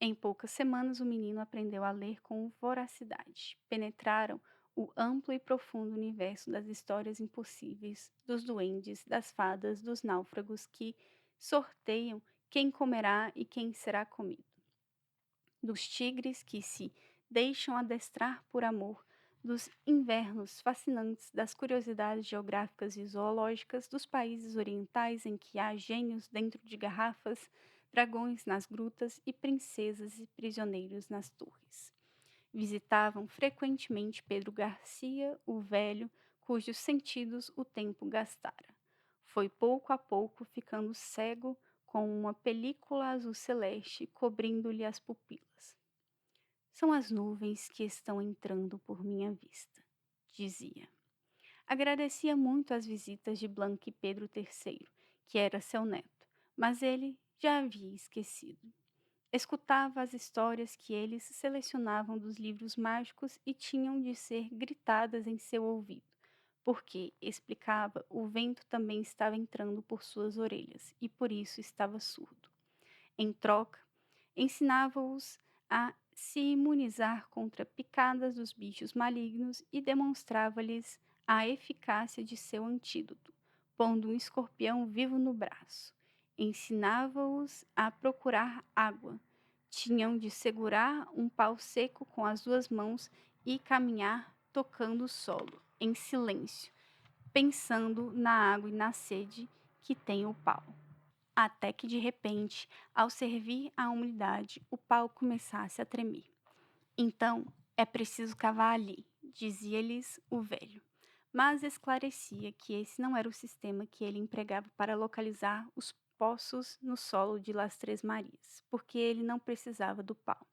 Em poucas semanas, o menino aprendeu a ler com voracidade. Penetraram o amplo e profundo universo das histórias impossíveis, dos duendes, das fadas, dos náufragos que sorteiam quem comerá e quem será comido, dos tigres que se deixam adestrar por amor, dos invernos fascinantes, das curiosidades geográficas e zoológicas, dos países orientais em que há gênios dentro de garrafas, dragões nas grutas e princesas e prisioneiros nas torres. Visitavam frequentemente Pedro Garcia, o velho, cujos sentidos o tempo gastara. Foi pouco a pouco ficando cego com uma película azul celeste cobrindo-lhe as pupilas. São as nuvens que estão entrando por minha vista, dizia. Agradecia muito as visitas de Blanca e Pedro III, que era seu neto, mas ele já havia esquecido. Escutava as histórias que eles selecionavam dos livros mágicos e tinham de ser gritadas em seu ouvido, porque, explicava, o vento também estava entrando por suas orelhas e por isso estava surdo. Em troca, ensinava-os a se imunizar contra picadas dos bichos malignos e demonstrava-lhes a eficácia de seu antídoto, pondo um escorpião vivo no braço. Ensinava-os a procurar água. Tinham de segurar um pau seco com as duas mãos e caminhar tocando o solo, em silêncio, pensando na água e na sede que tem o pau. Até que de repente, ao servir a umidade, o pau começasse a tremer. Então, é preciso cavar ali, dizia-lhes o velho. Mas esclarecia que esse não era o sistema que ele empregava para localizar os poços no solo de Las Três Marias, porque ele não precisava do pau.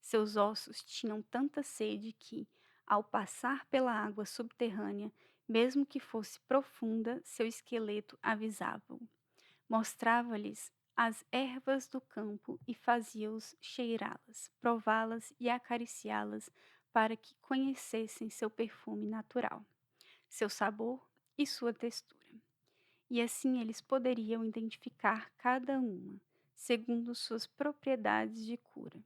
Seus ossos tinham tanta sede que, ao passar pela água subterrânea, mesmo que fosse profunda, seu esqueleto avisava-o. Mostrava-lhes as ervas do campo e fazia-os cheirá-las, prová-las e acariciá-las para que conhecessem seu perfume natural, seu sabor e sua textura. E assim eles poderiam identificar cada uma, segundo suas propriedades de cura.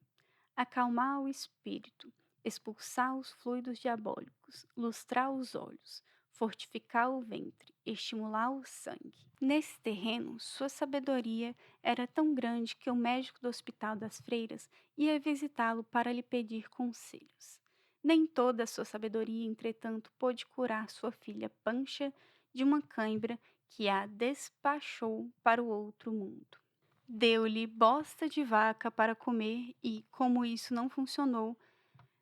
Acalmar o espírito, expulsar os fluidos diabólicos, lustrar os olhos, fortificar o ventre, estimular o sangue. Nesse terreno, sua sabedoria era tão grande que o médico do Hospital das Freiras ia visitá-lo para lhe pedir conselhos. Nem toda a sua sabedoria, entretanto, pôde curar sua filha Pancha de uma cãibra que a despachou para o outro mundo. Deu-lhe bosta de vaca para comer e, como isso não funcionou,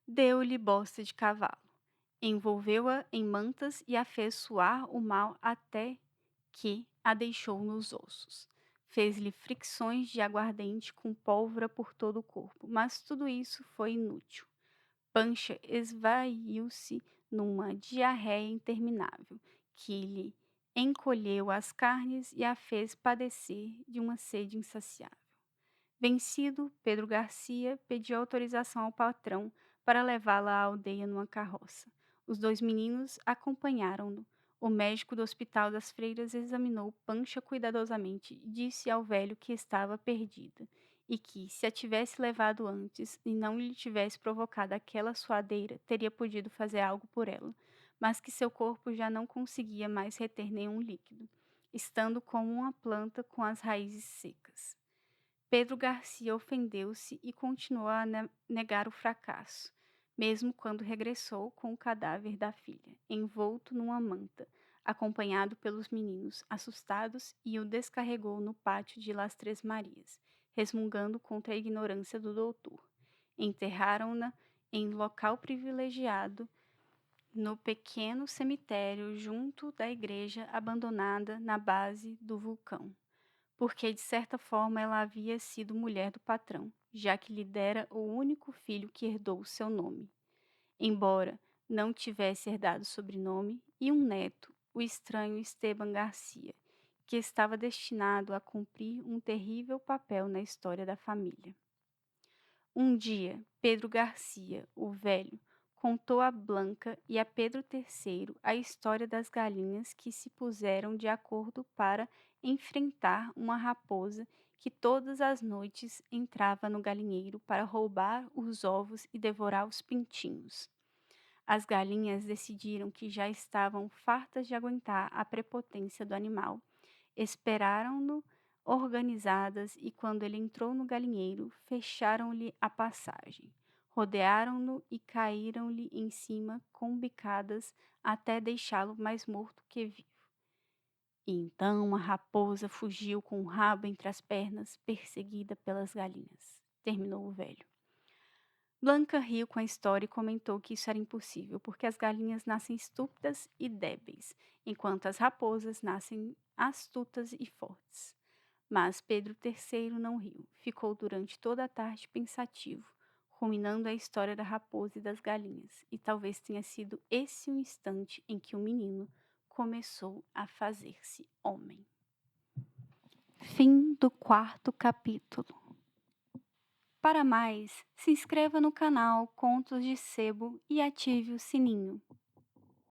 deu-lhe bosta de cavalo. Envolveu-a em mantas e a fez suar o mal até que a deixou nos ossos. Fez-lhe fricções de aguardente com pólvora por todo o corpo, mas tudo isso foi inútil. Pancha esvaiu-se numa diarreia interminável, que lhe encolheu as carnes e a fez padecer de uma sede insaciável. Vencido, Pedro Garcia pediu autorização ao patrão para levá-la à aldeia numa carroça. Os 2 meninos acompanharam-no. O médico do Hospital das Freiras examinou Pancha cuidadosamente e disse ao velho que estava perdida e que, se a tivesse levado antes e não lhe tivesse provocado aquela suadeira, teria podido fazer algo por ela, mas que seu corpo já não conseguia mais reter nenhum líquido, estando como uma planta com as raízes secas. Pedro Garcia ofendeu-se e continuou a negar o fracasso, mesmo quando regressou com o cadáver da filha, envolto numa manta, acompanhado pelos meninos assustados, e o descarregou no pátio de Las Três Marias, resmungando contra a ignorância do doutor. Enterraram-na em local privilegiado no pequeno cemitério junto da igreja abandonada na base do vulcão, porque de certa forma ela havia sido mulher do patrão, já que lhe dera o único filho que herdou o seu nome, embora não tivesse herdado sobrenome, e um neto, o estranho Esteban Garcia, que estava destinado a cumprir um terrível papel na história da família. Um dia, Pedro Garcia, o velho, contou a Blanca e a Pedro III a história das galinhas que se puseram de acordo para enfrentar uma raposa que todas as noites entrava no galinheiro para roubar os ovos e devorar os pintinhos. As galinhas decidiram que já estavam fartas de aguentar a prepotência do animal. Esperaram-no organizadas e, quando ele entrou no galinheiro, fecharam-lhe a passagem. Rodearam-no e caíram-lhe em cima com bicadas até deixá-lo mais morto que vivo. E então a raposa fugiu com o rabo entre as pernas, perseguida pelas galinhas. Terminou o velho. Blanca riu com a história e comentou que isso era impossível, porque as galinhas nascem estúpidas e débeis, enquanto as raposas nascem astutas e fortes. Mas Pedro III não riu. Ficou durante toda a tarde pensativo, ruminando a história da raposa e das galinhas, e talvez tenha sido esse o instante em que o menino começou a fazer-se homem. Fim do 4º capítulo. Para mais, se inscreva no canal Contos de Sebo e ative o sininho.